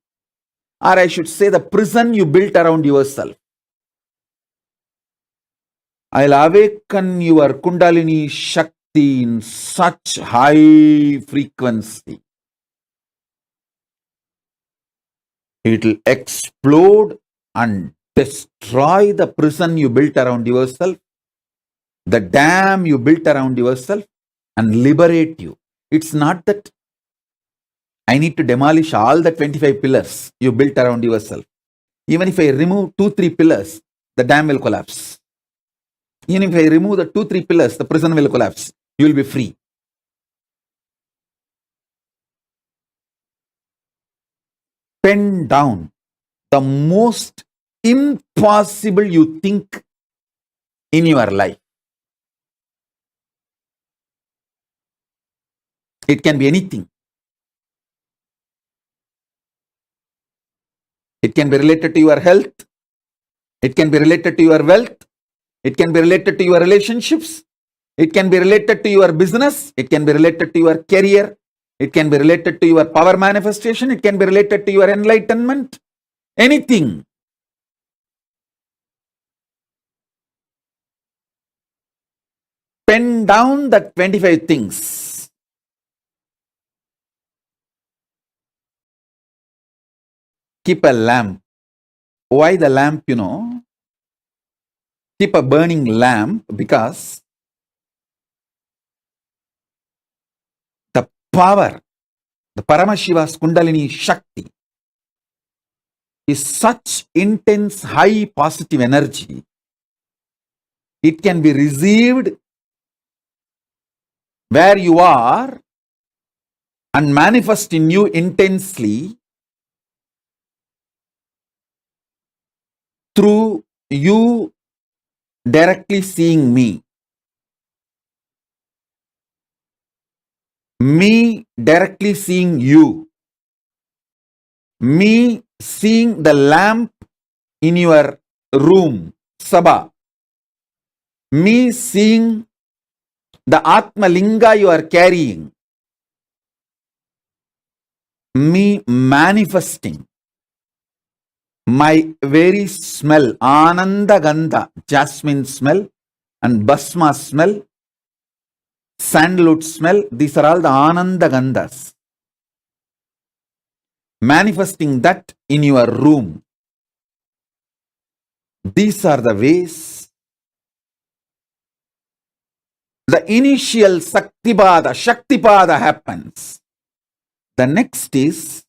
Or I should say the prison you built around yourself. I'll awaken your Kundalini Shakti in such high frequency. It'll explode and destroy the prison you built around yourself, the dam you built around yourself, and liberate you. It's not that I need to demolish all the 25 pillars you built around yourself. Even if I remove 2-3 pillars, the dam will collapse. Even if I remove the 2-3 pillars, the prison will collapse. You will be free. Pen down the most impossible you think in your life. It can be anything. It can be related to your health. It can be related to your wealth. It can be related to your relationships. It can be related to your business. It can be related to your career. It can be related to your power manifestation. It can be related to your enlightenment. Anything. Pen down the 25 things. Keep a lamp. Why the lamp, Keep a burning lamp because the power, the Paramashiva's Kundalini Shakti is such intense, high positive energy. It can be received where you are and manifest in you intensely through you directly seeing me. Me directly seeing you. Me seeing the lamp in your room, Sabha. Me seeing the Atma Linga you are carrying. Me manifesting my very smell, Ananda Gandha, jasmine smell, and Basma smell, sandalwood smell. These are all the Ananda Gandhas. Manifesting that in your room. These are the ways the initial Shaktipada happens. The next is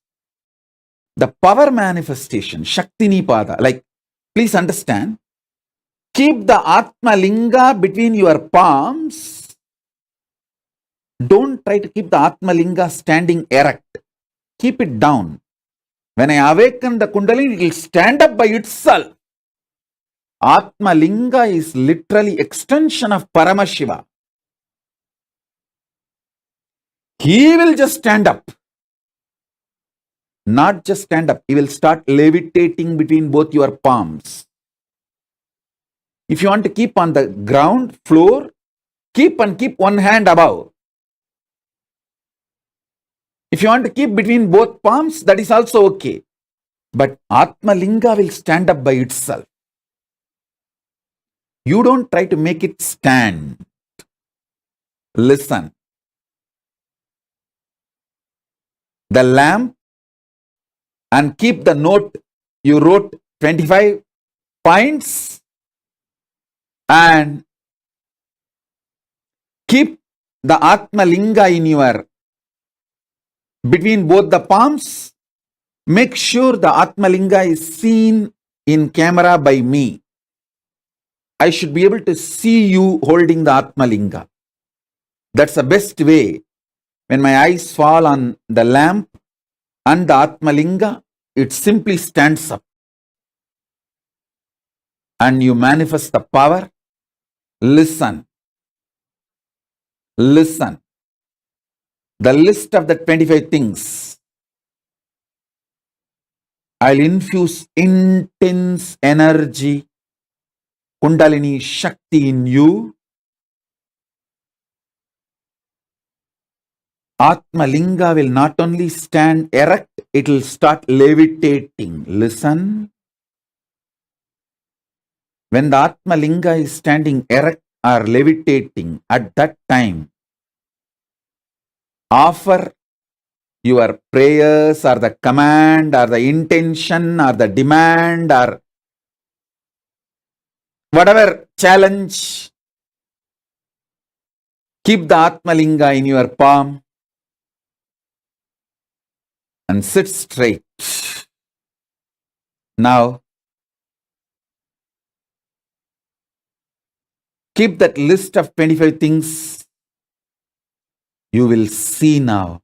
the power manifestation, Shaktinipada. Like, please understand, keep the Atma Linga between your palms. Don't try to keep the Atma Linga standing erect. Keep it down. When I awaken the Kundalini, it will stand up by itself. Atma Linga is literally extension of Paramashiva. He will just stand up. Not just stand up. He will start levitating between both your palms. If you want to keep on the ground floor, keep one hand above. If you want to keep between both palms, that is also okay. But Atma Linga will stand up by itself. You don't try to make it stand. Listen. The lamp, and keep the note you wrote 25 points, and keep the Atma Linga in your between both the palms. Make sure the Atma Linga is seen in camera by me. I should be able to see you holding the Atma Linga. That's the best way. When my eyes fall on the lamp and the Atma Linga, it simply stands up. And you manifest the power. Listen. Listen. The list of the 25 things. I'll infuse intense energy, Kundalini Shakti in you. Atma Linga will not only stand erect, it will start levitating. Listen. When the Atma Linga is standing erect or levitating, at that time, offer your prayers or the command or the intention or the demand or whatever challenge. Keep the Atma Linga in your palm and sit straight. Now, keep that list of 25 things. You will see now.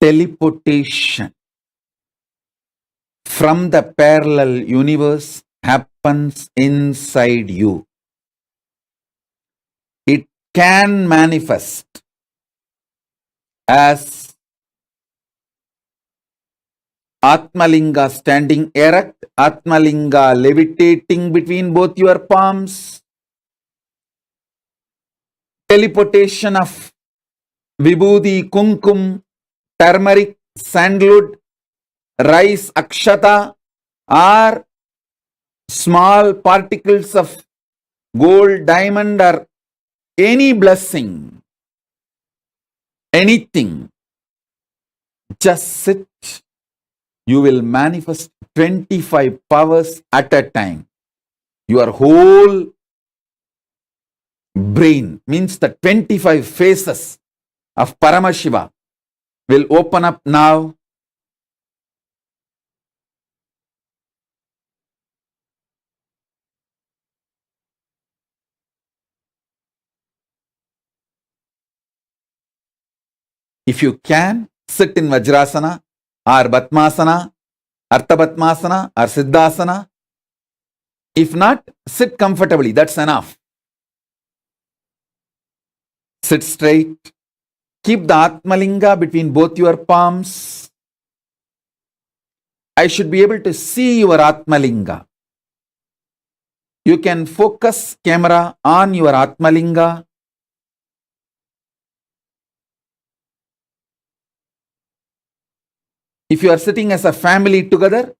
Teleportation from the parallel universe happens inside you. It can manifest as Atma Linga standing erect, Atma Linga levitating between both your palms, teleportation of Vibhuti, Kumkum, turmeric, sandalwood, rice, akshata, or small particles of gold, diamond, or any blessing, anything. Just sit. You will manifest 25 powers at a time. Your whole brain, means the 25 faces of Paramashiva, will open up now. If you can, sit in Vajrasana or Batmasana, Artha Batmasana or Siddhasana. If not, sit comfortably. That's enough. Sit straight. Keep the Atma Linga between both your palms. I should be able to see your Atma Linga. You can focus camera on your Atma Linga. If you are sitting as a family together,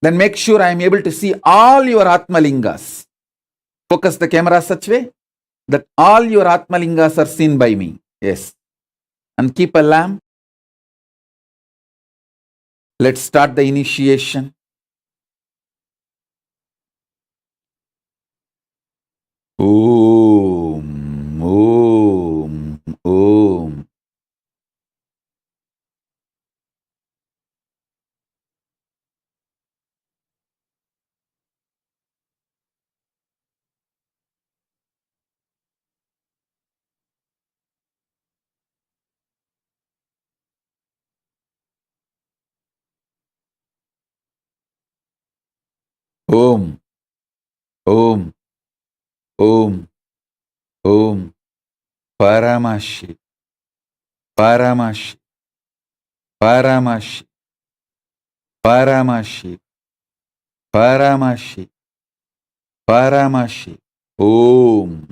then make sure I am able to see all your Atma Lingas. Focus the camera such way that all your Atma Lingas are seen by me. Yes. And keep a lamp. Let's start the initiation. Om, Om, Om. Om, Om, Om, Om. Paramashi, Paramashi, Paramashi, Paramashi, Paramashi, Paramashiva. Om.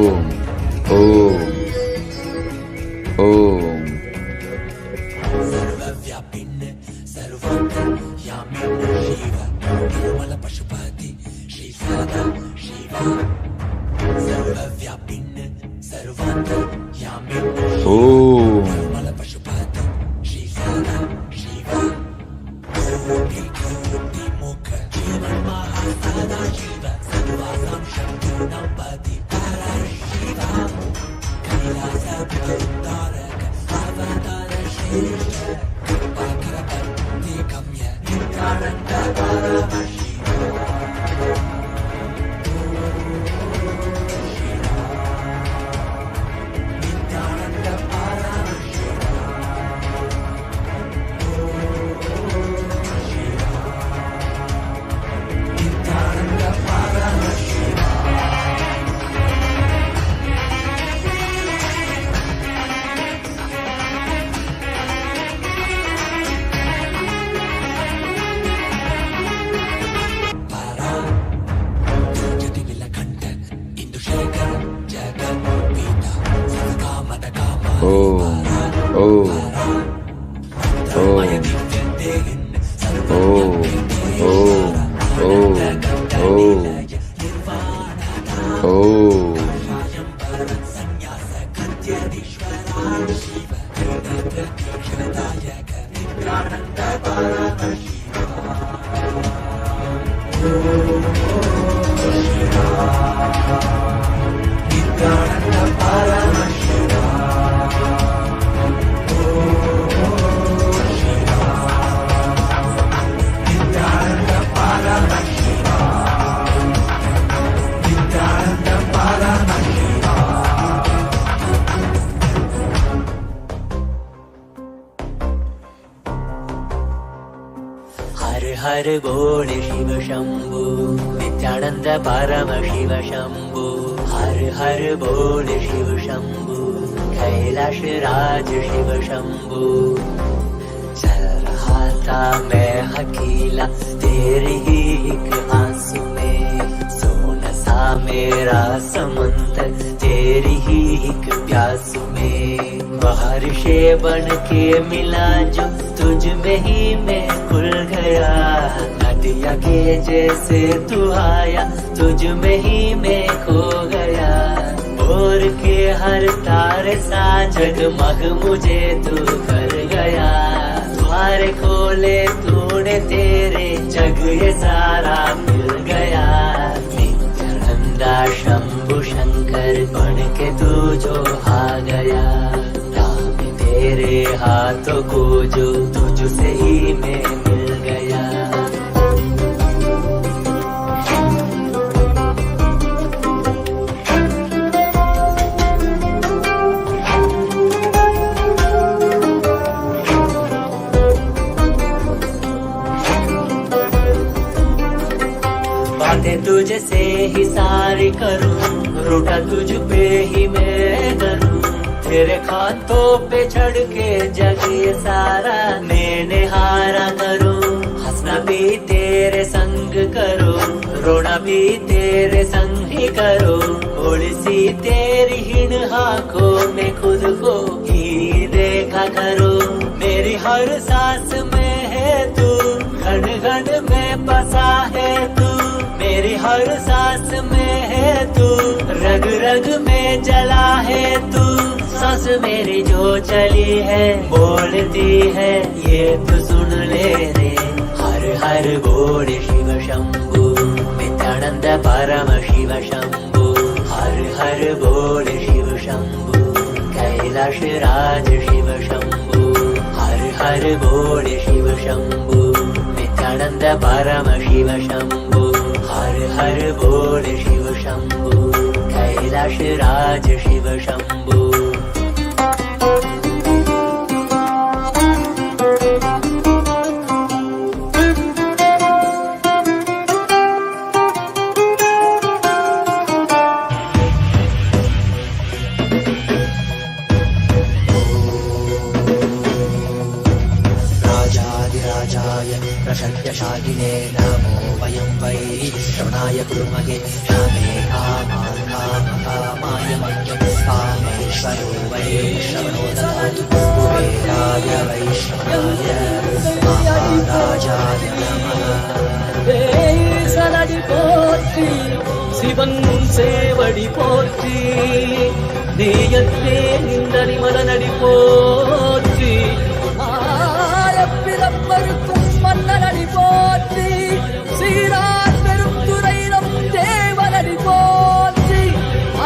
Om. Om. Om. Om. हर बोल शिव शंभु नित्यानंद परमशिव शंभु हर बोल शिव शंभु कैलाश राज शिव शंभु चल रहा था मैं अकेला तेरी ही एक आंसू में सोना सा मेरा समंदर तेरी ही एक प्यास में महर्षि बन के मिला जो तुझ में ही मैं खुल गया न मोतिया के जैसे तू आया, तुझ में ही मैं खो गया। भोर के हर तारे सा जगमग मुझे तू कर गया। द्वार खोले तूने तेरे, जग ये सारा मिल गया। नित्यानंदा शंभु शंकर बन के तू जो आ गया। राम तेरे हाथों को जो तुझसे ही मैं मिल गया। बातें तुझसे ही सारी करूं, रूठा तुझ पे ही मैं करूं। तेरे खातों पे चढ़ के जग ये सारा मैंने हारा करूं। हंसना भी तेरे संग करो, रोना भी तेरे संग ही करो। थोड़ी सी तेरी हिण आंखों में खुद को ही देखा करो। मेरी हर सांस में है तू, घन घन में बसा है तू। मेरी हर सांस में है तू, रग रग में जला है तू। सांस मेरी जो चली है बोलती है, ये तो सुन ले रे। हर हर बोल शिव शंभु, नित्यानंद परमशिव शंभु। हर हर बोल शिव शंभु, कैलाश राज शिव शंभु। हर हर बोल शिव शंभु, नित्यानंद परमशिव शंभु। हर हर बोल शिव शंभु, कैलाश राज शिव शंभु। प्रशक्यशालिने नमो वयं वै श्रवणाय कुर्महे। कामे कामान् कामकामाय मह्यं कामेश्वरो वै श्रवणो ददातु। कुबेराय वै श्रवणाय महाराजाय नमः। சலடி போற்றி சிவன் சேவடி போற்றி, நேயத்தே நின்றடி மலனடி போற்றி. ஆயப்பிறப்பருக்கும் மன்னனடி போற்றி, சீரார் பெரும் துறையிடம் தேவனடி போற்றி.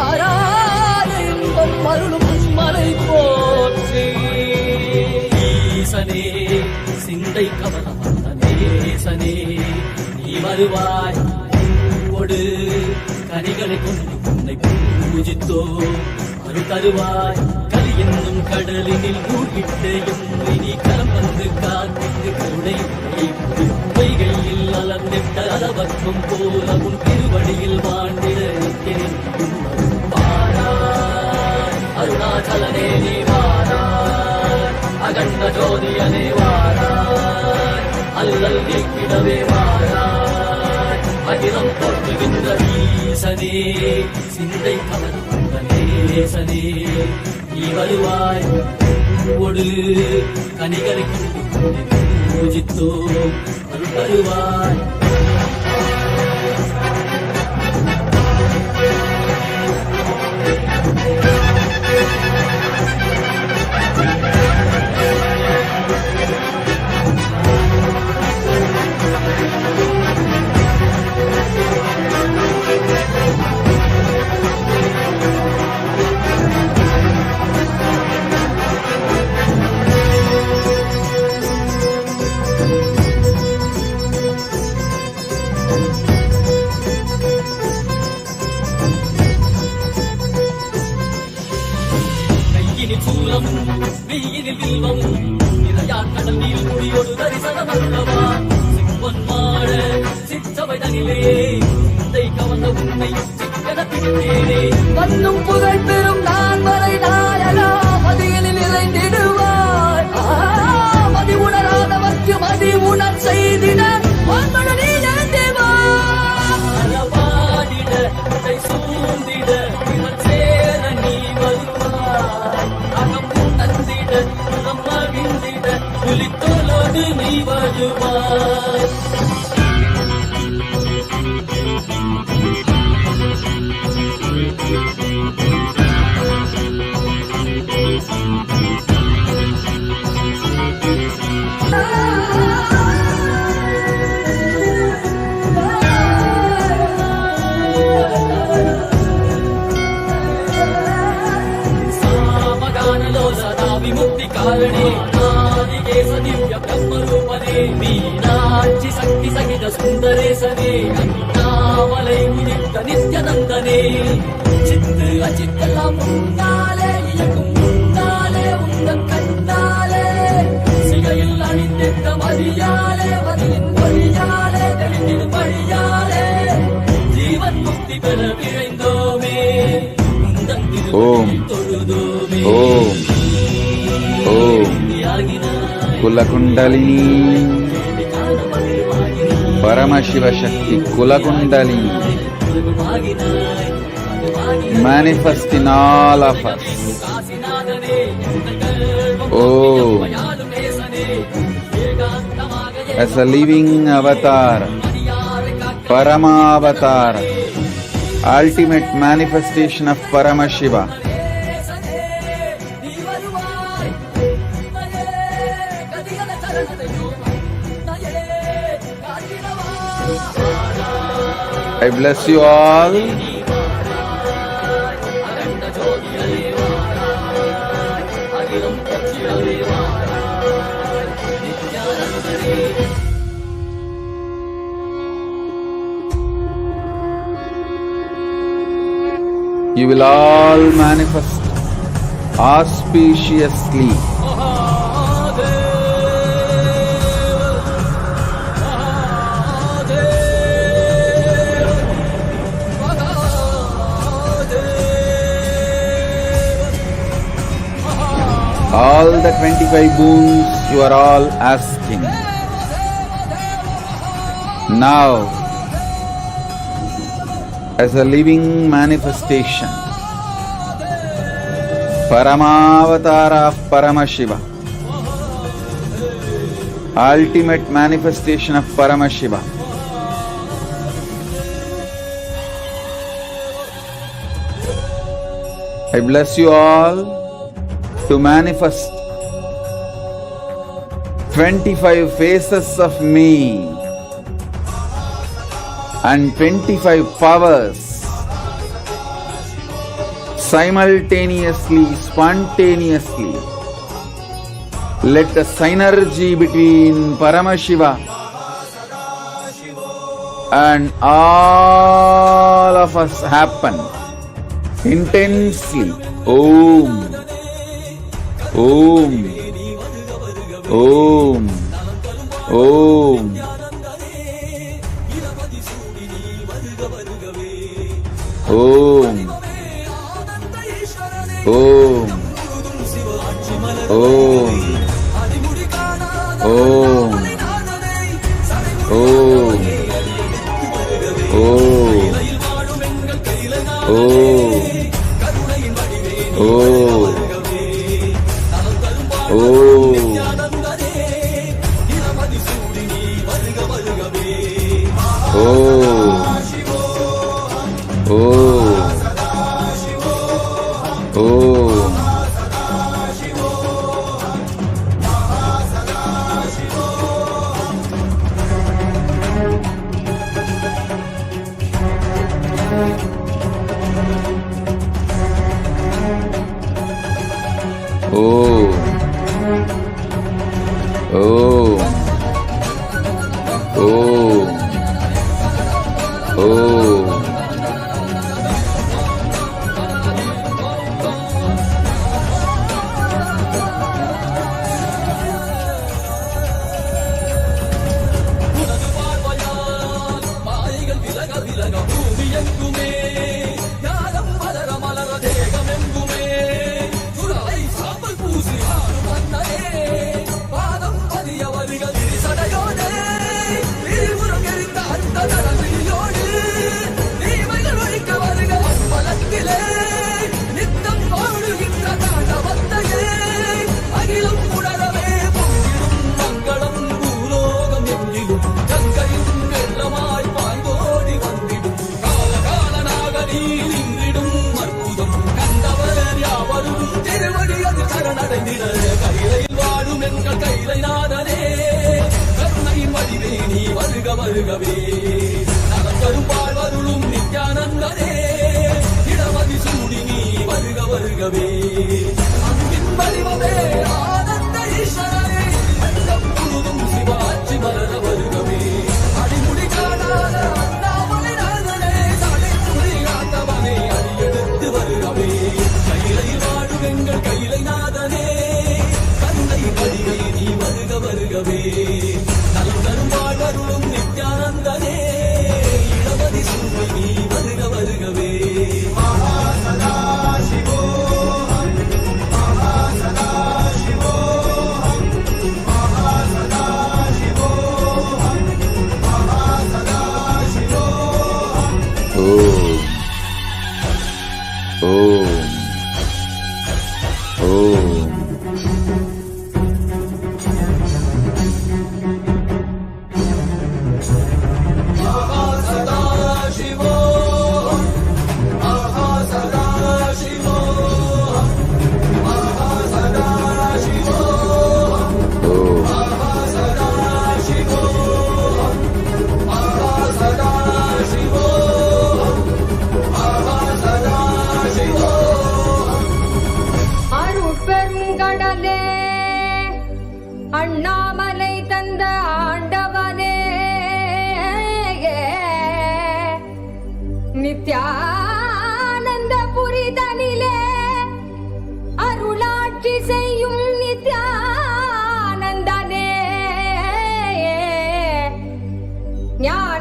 ஆராத இன்பம் அருளும் மலை போற்றி. ஈசனே சிந்தை கவனம் நேசனே, நீ வருவாய் கொடு கனிகளை கொண்டு உன்னை பூஜித்தோ அருள் தருவாய். கலி என்னும் கடலினில் மூழ்கிட்டேயும் நீ கரம் வந்து காத்திட்டு கருணை பொய்கையில் அலர்ந்திட்ட அளவற்றும் போல உன் திருவடியில் வாழ்ந்திட நிற்கிறேன். வாராய் அருணாச்சலனே நீ வாராய், அகண்ட ஜோதியனே வாராய், அல்லல் நீக்கிடவே வாராய். அகிலம் போற்றுகின்ற ஈசனே, சிந்தை கவர்ந்த நேசனே, நீ வருவாய் ஒடு கனிகளை கொண்டு பூஜித்தோ அருள் தருவாய். வெயிலில் வில்வம் நிறையா கடல் நீர் முடியோடு தரிசனம் அல்லவா. சிவன் மாட சிற்றவை தனிலே சிந்தை கவர்ந்த உன்னை சிக்கன பிடித்தேனே. வந்தும் புகழ் பெறும் நான் வரை நாயகா, மதியலில் இறைந்திடுவாய். மதி உணராதவர்க்கு மதி உணர் செய்திட நீ தேவா. பாடிட சூழ்ந்திட சேர நீ வருவாய். புலித்தோலோடு நீ வருவாய். சுந்தரேசனே அண்ணாமலை உதித்த நித்யநந்தனே சித்து அச்சித்தெல்லாம் முன்னாலே இயக்கும் முன்னாலே உந்தன் கண்ணாலே சிகையில் அணிந்திட்ட மதியாலே மதியின் வழியாலே தெளிந்திடும் வழியாலே ஜீவன் முக்தி பெற விழைந்தோமே உந்தன் திருவடியில் தொழுதோமே ஓம் ஓம் குலகுண்டலினி பரமசிவ சக்தி குலகுண்டலினி manifest in all of us. Oh, as a living avatar, Paramavatar, ultimate manifestation of Paramashiva. I bless you all. You will all manifest auspiciously. All the 25 boons you are all asking. Now, as a living manifestation, Paramavatara of Paramashiva, ultimate manifestation of Paramashiva, I bless you all to manifest 25 faces of me and 25 powers simultaneously, spontaneously. Let the synergy between Paramashiva and all of us happen intensely. Om Om Om Om Om Om Om Om Om வருகவே நலந்தரும் வாழ்வருளும் நித்யானந்தனே இடமதி சூடி நீ வருக வருகவே அன்பின் வடிவமே ஆனந்த ஈஸ்வரனே அண்டம் முழுதும் சிவாட்சி மலர வருகவே அடிமுடி காண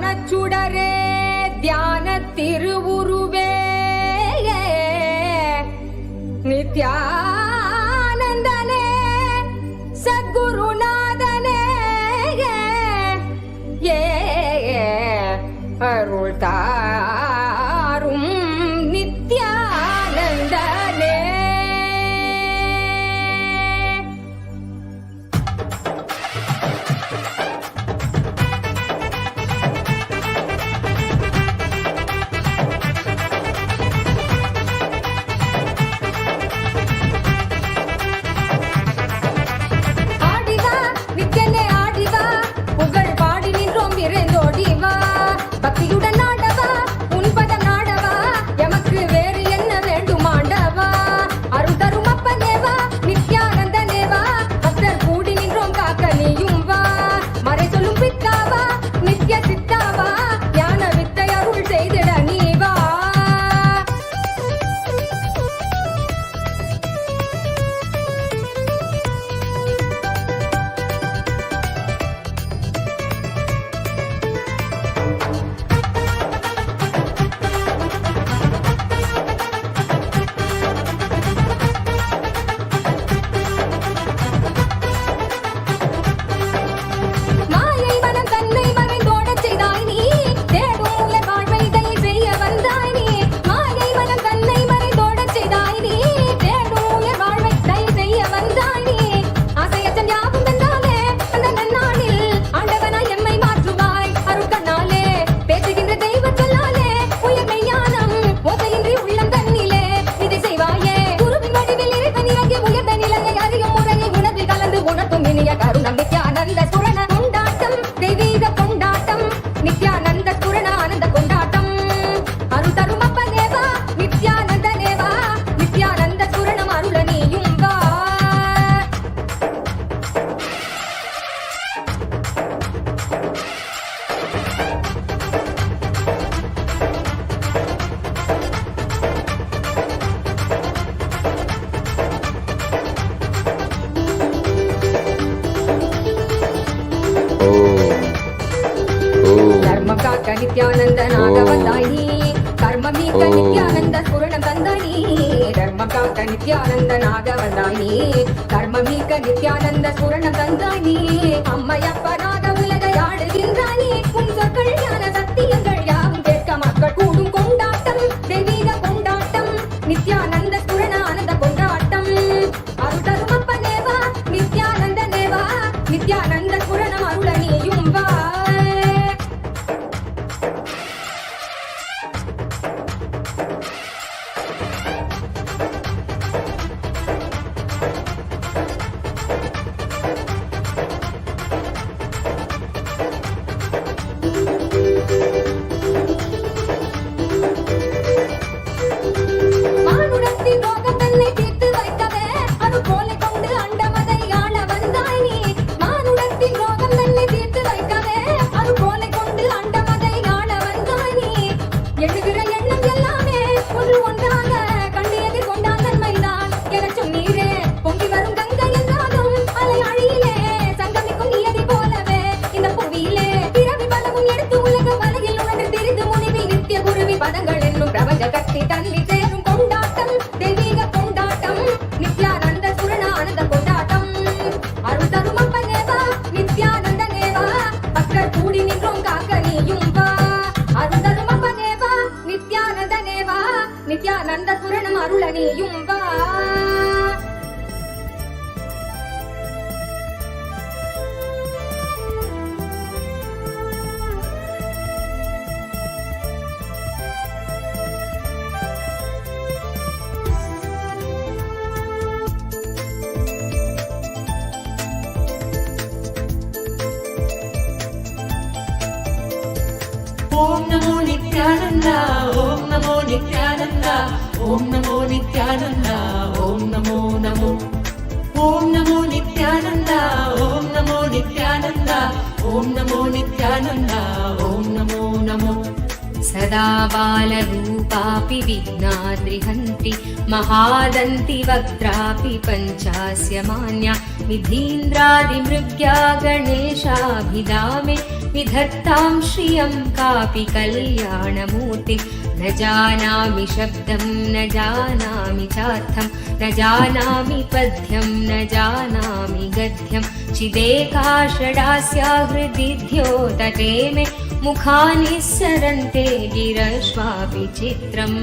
ஞானச்சுடரே தியான திருவுருவே நித்யானந்தனே சத்குருநாதனே அருள் தாரும் நித்யானந்தனே. பக்தியுடன் ஆடவா உன் பதம் நாடவா எமக்கு வேறு என்ன வேண்டும் ஆண்டவா அருள் தரும் அப்பனேவா நித்யானந்தனேவா பக்தர் கூடி நின்றோம் காக்க நீயும் வா மறை சொல்லும் பித்தாவா நித்ய சித்தாவா ஞான வித்தை அருள் செய்திட நீ வா. கருணம் நித்யானந்த சுரண கொண்டாட்டம் தெய்வீக கொண்டாட்டம் நித்யானந்த சுரண ஆனந்த கொண்டாட்டம் அருள் தரும் அப்பனேவா நித்யானந்தனேவா நித்யானந்த சுரணம் அருள நீயும் வா. தர்மம் காக்க நித்யானந்த நாக வந்தாய் நீ கர்ம மீட்க நித்யானந்த சுரணம் தந்தாய் நீ தர்மம் காக்க நித்யானந்த நாக வந்தாய் நீ கர்ம மீட்க நித்யானந்த சுரணம் தந்தாய் நீ அம்மையப்பனாக உலகை ஆடுகின்றாய் நீ உன் சொற்கள் ஞான சத்தியங்கள் யாவும் கேட்க மக்கள் கூடும் கொண்டாட்டம் தெய்வீக கொண்டாட்டம் நித்யானந்த சுரண ஆனந்த கொண்டாட்டம் அருள் தரும் அப்பனேவா நித்யானந்தனேவா நித்யானந்த சுரணம் அருள நீயும் வா. மானுடத்தின் ரோகம் தன்னை தீர்த்து வைக்கவே அது போல கொண்டு அண்டமதை ஆள வந்தாய் நீ மானுடத்தின் ரோகம் தன்னை தீர்த்து வைக்கவே அது போல கொண்டு அண்டமதை ஆள வந்தாய் நீ எழுகிற எண்ணம் எல்லாமே ஒன்று ஒன்றாக கண்டு எதிர்கொண்டான் நன்மைதான் என சொன்னீரே பொங்கி வரும் கங்கை என்றாலும் அலை அழியிலே சங்கமிக்கும் நியதி போலவே இந்த புவியிலே பிறவி பலமும் எடுத்து உலக வலையில் உணர்ந்து திரிந்து முடிவில் நித்திய குருவி பதங்கள் என்னும் பிரபஞ்ச கட்டி தன்னில் சேரும் கொண்டாட்டம் தெய்வீக கொண்டாட்டம் நித்யானந்த சுரண ஆனந்த கொண்டாட்டம் அருள் தரும் அப்பனேவா நித்யானந்தனேவா பக்தர் கூடி நின்றோம் காக்க நீயும் வா அருள் தரும் அப்பனேவா நித்யானந்தனேவா நித்யானந்த சுரணம் அருள நீயும் வா. ओम नमो नित्यानंदा ओम नमो नित्यानंदा ओम नमो नित्यानंदा ओम नमो नमो ओम नमो नित्यानंदा ओम नमो नित्यानंदा ओम नमो नित्यानंदा ओम नमो नमो सदा बालरूपापि विघ्नाद्रिहन्ति महादन्ति वक्त्रापि पञ्चास्य मान्या विधीन्द्रादिमृग्या गणेशाभिधामे विधत्तां श्रियं कापि कल्याणमूर्ति न जानामि शब्दं न जानामि चार्थं न जानामि पद्यं न जानामि गद्यं चिदेका षडास्या हृदि द्योतते मे मुखानि सरन्ते गिरश्वापि चित्रम्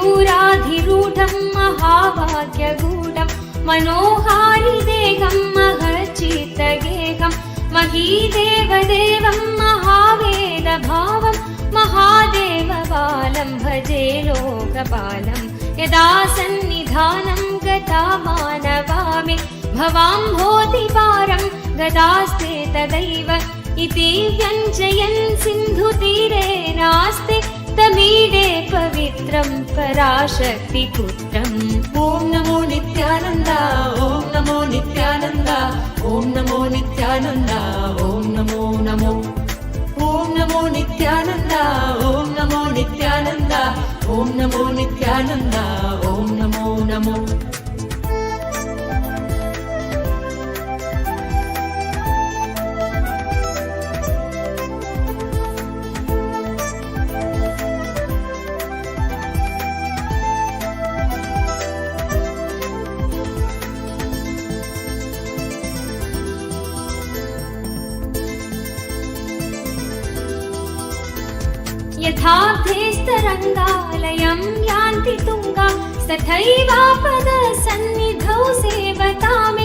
मयूराधिरूढं महाभाग्यगूढं मनोहारिदेहं महच्चित्तगेहं महीदेवदेवं महावेदभावं महादेवबालं भजे लोकपालं यदा सन्निधानं गता मानवामि भवाम्भोधिपारं गदास्ते तदैव इति व्यञ्जयन् सिन्धुतीरे नास्ति तमीडे पवित्रं पराशक्तिपुत्रम् ॐ नमो नित्यानन्द ॐ नमो नित्यानन्द ॐ नमो नित्यानन्द ॐ नमो नमो ॐ नमो नित्यानन्द ॐ नमो नित्यानन्द ॐ नमो नित्यानन्द ॐ नमो नमो यथार्थेस्तरङ्गालयं यान्ति तुङ्गा तथैवापदसन्निधौ सेवता मे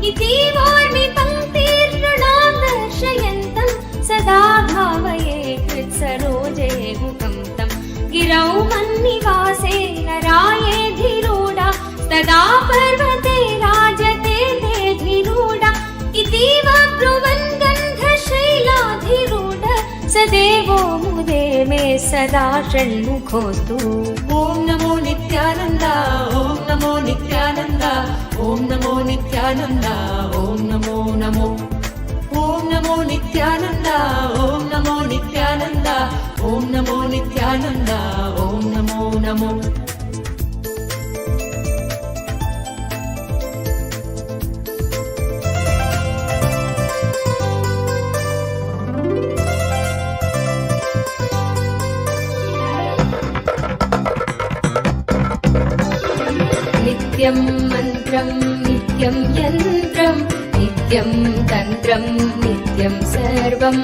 इति वार्मि पङ्क्तिर्नृणां दर्शयन्तं सदा भावये कृत्सरोजे मुखं तं गिरौ मन्निवासे नरायेधिरूढा तदा पर्वते राजते तेधिरूढा इति ब्रुवन् गन्धशैलाधिरूढ स देवो मुदे मे सदा षण्मुखोऽस्तु ॐ नमो नित्यानन्द ॐ नमो नित्यानन्द ॐ नमो नित्यानन्द ॐ नमो नमो ॐ नमो नित्यानन्द ॐ नमो नित्यानन्द ॐ नमो नित्यानन्द ॐ नमो नमो नित्यं मन्त्रं नित्यं यन्त्रं नित्यं तन्त्रं नित्यं सर्वं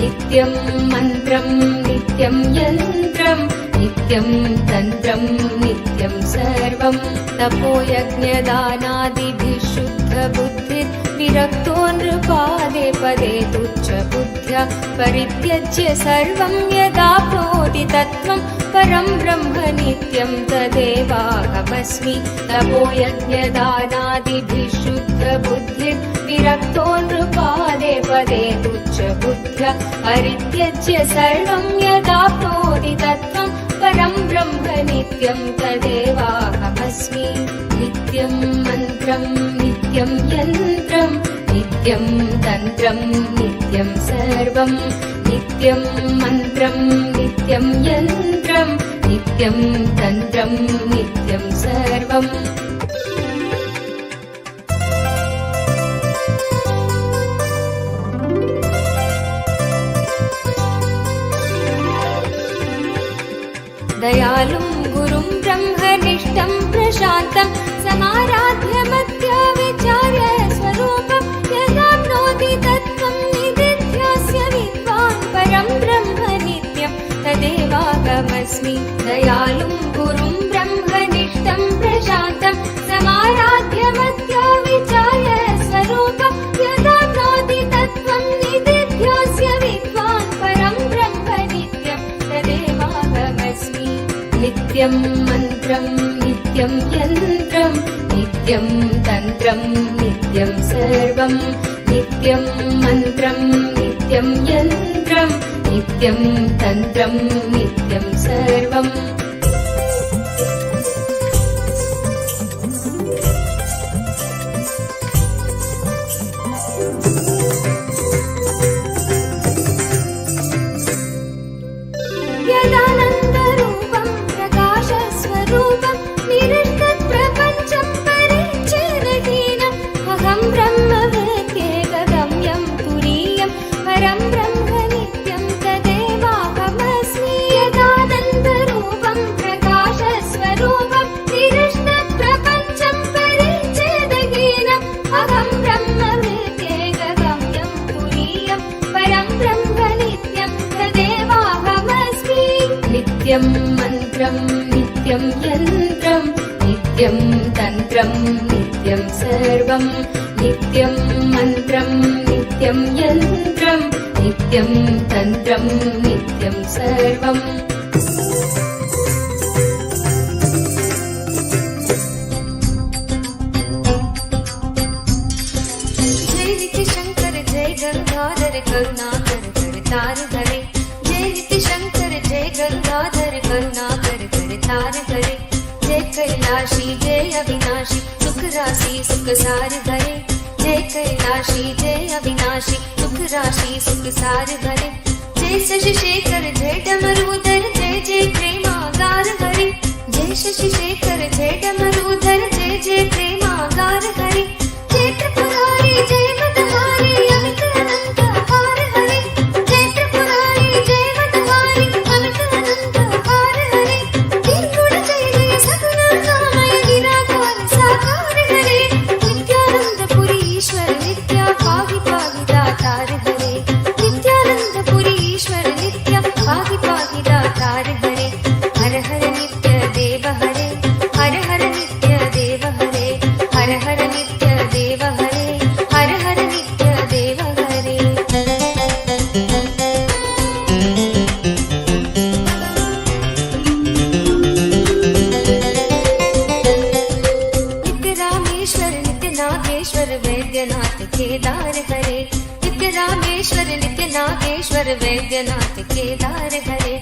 नित्यं मन्त्रं नित्यं यन्त्रं नित्यं तन्त्रं नित्यं सर्वं तपोयज्ञदानादिभिः शुद्धबुद्धिर्विरक्तो नृपादे पदे तुच्छबुद्ध्या परित्यज्य सर्वं यदाप्नोति तत्त्वं परं ब्रह्म नित्यं तदेवाहमस्मि तपोयज्ञदानादिभिः शुद्धबुद्धिर्विरक्तो नृपादे पदे तुच्छबुद्ध्या परित्यज्य सर्वं यदाप्नोति तत्त्वं परं ब्रह्म नित्यं तदेवाहमस्मि नित्यं मन्त्रं नित्यं यन्त्रं नित्यं तन्त्रं नित्यं सर्वं नित्यं मन्त्रं नित्यं यन्त्रं नित्यं तन्त्रं नित्यं सर्वम् दयालुं गुरुं ब्रह्मनिष्ठं प्रशान्तं समाराध्य मत्या विचार्य स्वरूपं यदाप्नोति तत्त्वं निदिध्यास्य विद्वान् परं ब्रह्म नित्यं तदेवाहमस्मि दयालुं गुरुं ब्रह्मनिष्ठं प्रशान्तं समाराध्य मत्या विचार्य स्वरूपं यदाप्नोति तत्त्वं निदिध्यास्य विद्वान् परं ब्रह्म नित्यं तदेवाहमस्मि नित्यं मन्त्रं नित्यं यन्त्रं नित्यं तन्त्रं नित्यं सर्वं नित्यं मन्त्रं नित्यं यन्त्रं नित्यं तन्त्रं नित्यं सर्वम् यदानन्दरूपं प्रकाशस्वरूपं निरस्तप्रपञ्चं परिच्छेदहीनम् अहं ब्रह्मवेद्येकगम्यं तुरीयं परं ब्रह्म नित्यं तदेवाहमस्मि यदानन्दरूपं प्रकाशस्वरूपं निरस्तप्रपञ्चं परिच्छेदहीनम् अहं ब्रह्मवेद्येकगम्यं तुरीयं परं ब्रह्म नित्यं तदेवाहमस्मि नित्यं मन्त्रं नित्यं यन्त्रं नित्यं तन्त्रं नित्यं सर्वं नित्यं मन्त्रं नित्यं यन्त्रं नित्यं तन्त्रं नित्यं सर्वम् जय नित्य शंकर जय गंगाधर करुणाकर करतार हरे जय नित्य शंकर जय गंगाधर करुणाकर करतार हरे जय कैलाशी जय अविनाशी सुख राशि सुख सार हरे जय कैलाशी जय अविनाशी सुख राशि सुख सार हरे जय शशि शेखर जय डमरूधर जय जय प्रेमागार हरे जय शशि शेखर जय डमरूधर जय जय प्रेमागार हरे जय त्रिपुरारी जय मतहारी अमित अनंत अपार हरे जय त्रिपुरारी जय मतहारी अमित अनंत अपार हरे निर्गुण जय जय सगुण कामय निराकार साकार हरे नित्यानंदपुरी ईश्वर नित्या पाहि पाहि दातार हरे नित्यानंदपुरी ईश्वर नित्या पाहि पाहि दातार हरे हर हर नित्य देव हरे हर हर नित्य देव हरे हर हर नित्य देव हरे हर हर नित्य देव हरे नित्य रामेश्वर नित्य नागेश्वर वैद्यनाथ केदार हरे नित्य रामेश्वर नित्य नागेश्वर वैद्यनाथ केदार हरे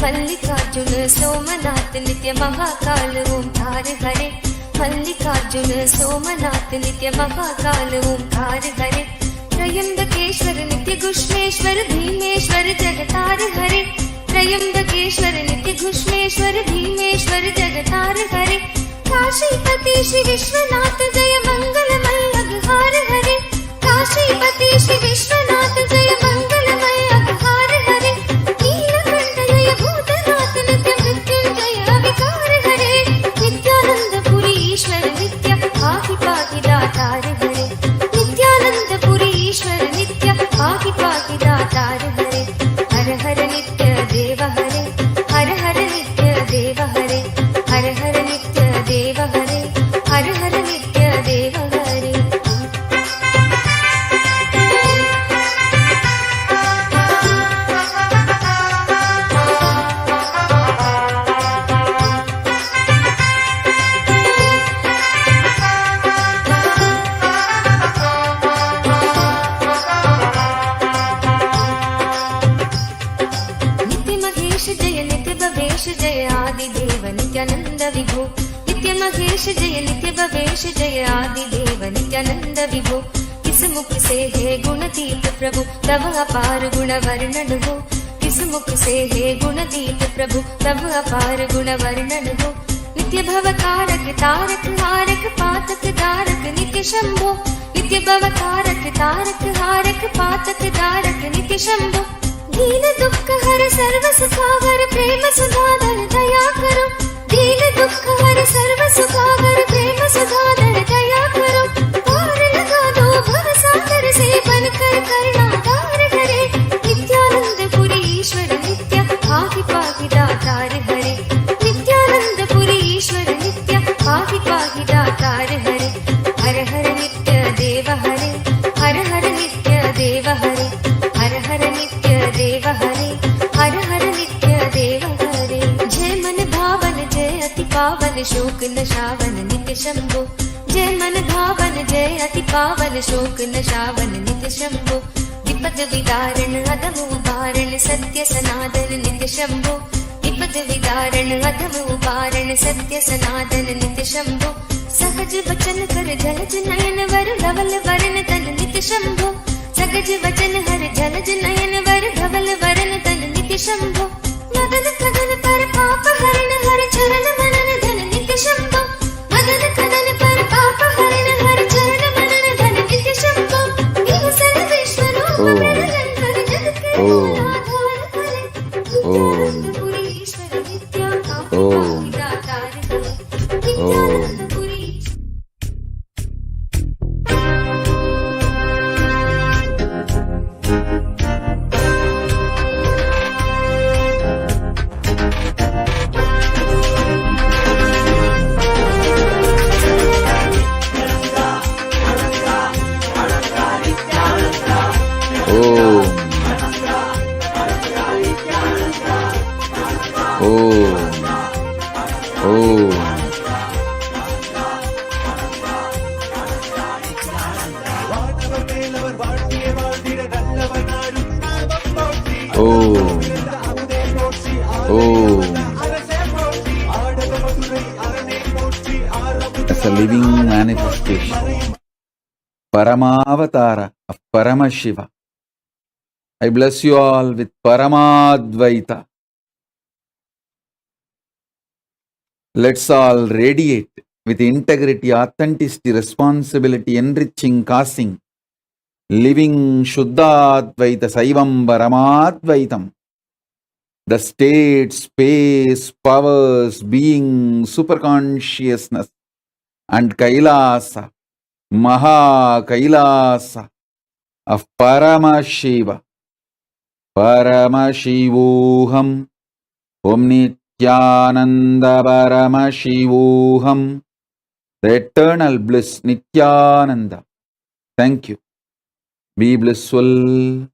मल्लिकार्जुन सोमनाथ नित्य महाकाल ओंकार हरे मल्लिकार्जुन सोमनाथ नित्य महाकाल ओंकार हरे त्रयंबकेश्वर नित्य घुष्मेश्वर भीमेश्वर जगतार हरे त्रयंबकेश्वर नित्य घुष्मेश्वर भीमेश्वर जगतार हरे काशीपति श्री विश्वनाथ जय मंगलमय अघहार हरे काशीपति श्री विश्वनाथ जय मंगलमय अघहार हरे नीलकंठ जय भूतनाथ नित्य मृत्युंजय विकार हरे नित्यानंदपुरी ईश्वर नित्य पाहि पाहि दातार हरे नित्यानंदपुरी ईश्वर नित्य पाहि पाहि दातार हरे हर हर नित्य देव हरे हर हर नित्य देव हरे हर हर नित्य देव हरे हर हर नित्य देव हरे नित्य महेश जय नित्य भवेश जय आदिदेव नित्यानंद विभो नित्य महेश जय नित्य भवेश जय आदिदेव नित्यानंद विभो किस मुख से है गुणदीप प्रभु तव अपार गुण वर्णन हो किस मुख से है गुणदीप प्रभु तव अपार गुण वर्णन हो नित्य भव कारक तारक हारक पातक दारक नित्य शंभो नित्य भव कारक तारक हारक पातक दारक नित्य शंभो दीन दुख हर सर्व सुखावर प्रेम सुधाधर दया करो दीन दुख हर सर्व सुखावर प्रेम सुधाधर दया करो पार लगा दो भव सागर से बनकर करुणागार हरे नित्यानंदपुरी ईश्वर नित्य पाहि पाहि दातार हरे नित्यानंदपुरी ईश्वर नित्य पाहि पाहि दातार हरे हर हर नित्य देव हरे हर हर नित्य देव हरे हर हर नित्य देव हरे हर हर नित्य देव हरे जय मन भावन जय अति पावन शोक नशावन नित्य शंभो जय मन भावन जय अति पावन शोक नशावन नित्य शंभो इपद विदारण अधम उदाहरण सत्य सनातन नित्य शंभो इपद विदारण अधम उदाहरण सत्य सनातन नित्य शंभो सहज वचन कर जलज नयन वर धवल वरण तन नित्य शंभो सहज वचन हर जलज नयन वर धवल वरण तन नित्य शंभो मदन कदन पर पाप हरण हर चरण मनन धन नित्य शंभो मदन कदन पर पाप हरण हर चरण मनन धन नित्य शंभो देव सर्वेश्वरो निरंतर जग के आधार करे नित्यानंदपुरी ईश्वर नित्या दातार नित्यानंदपुरी As a living manifestation, Paramavatara of Paramashiva, I bless you all with Paramadvaita. Let's all radiate with integrity, authenticity, responsibility, enriching, causing, living Shuddhadvaita Saivam Paramadvaitam. The state, space, powers, being, superconsciousness, and Kailasa, Maha Kailasa of Paramashiva. Paramashivoham, Om Nithyananda Paramashivoham, the eternal bliss, Nithyananda. Thank you. Be blissful.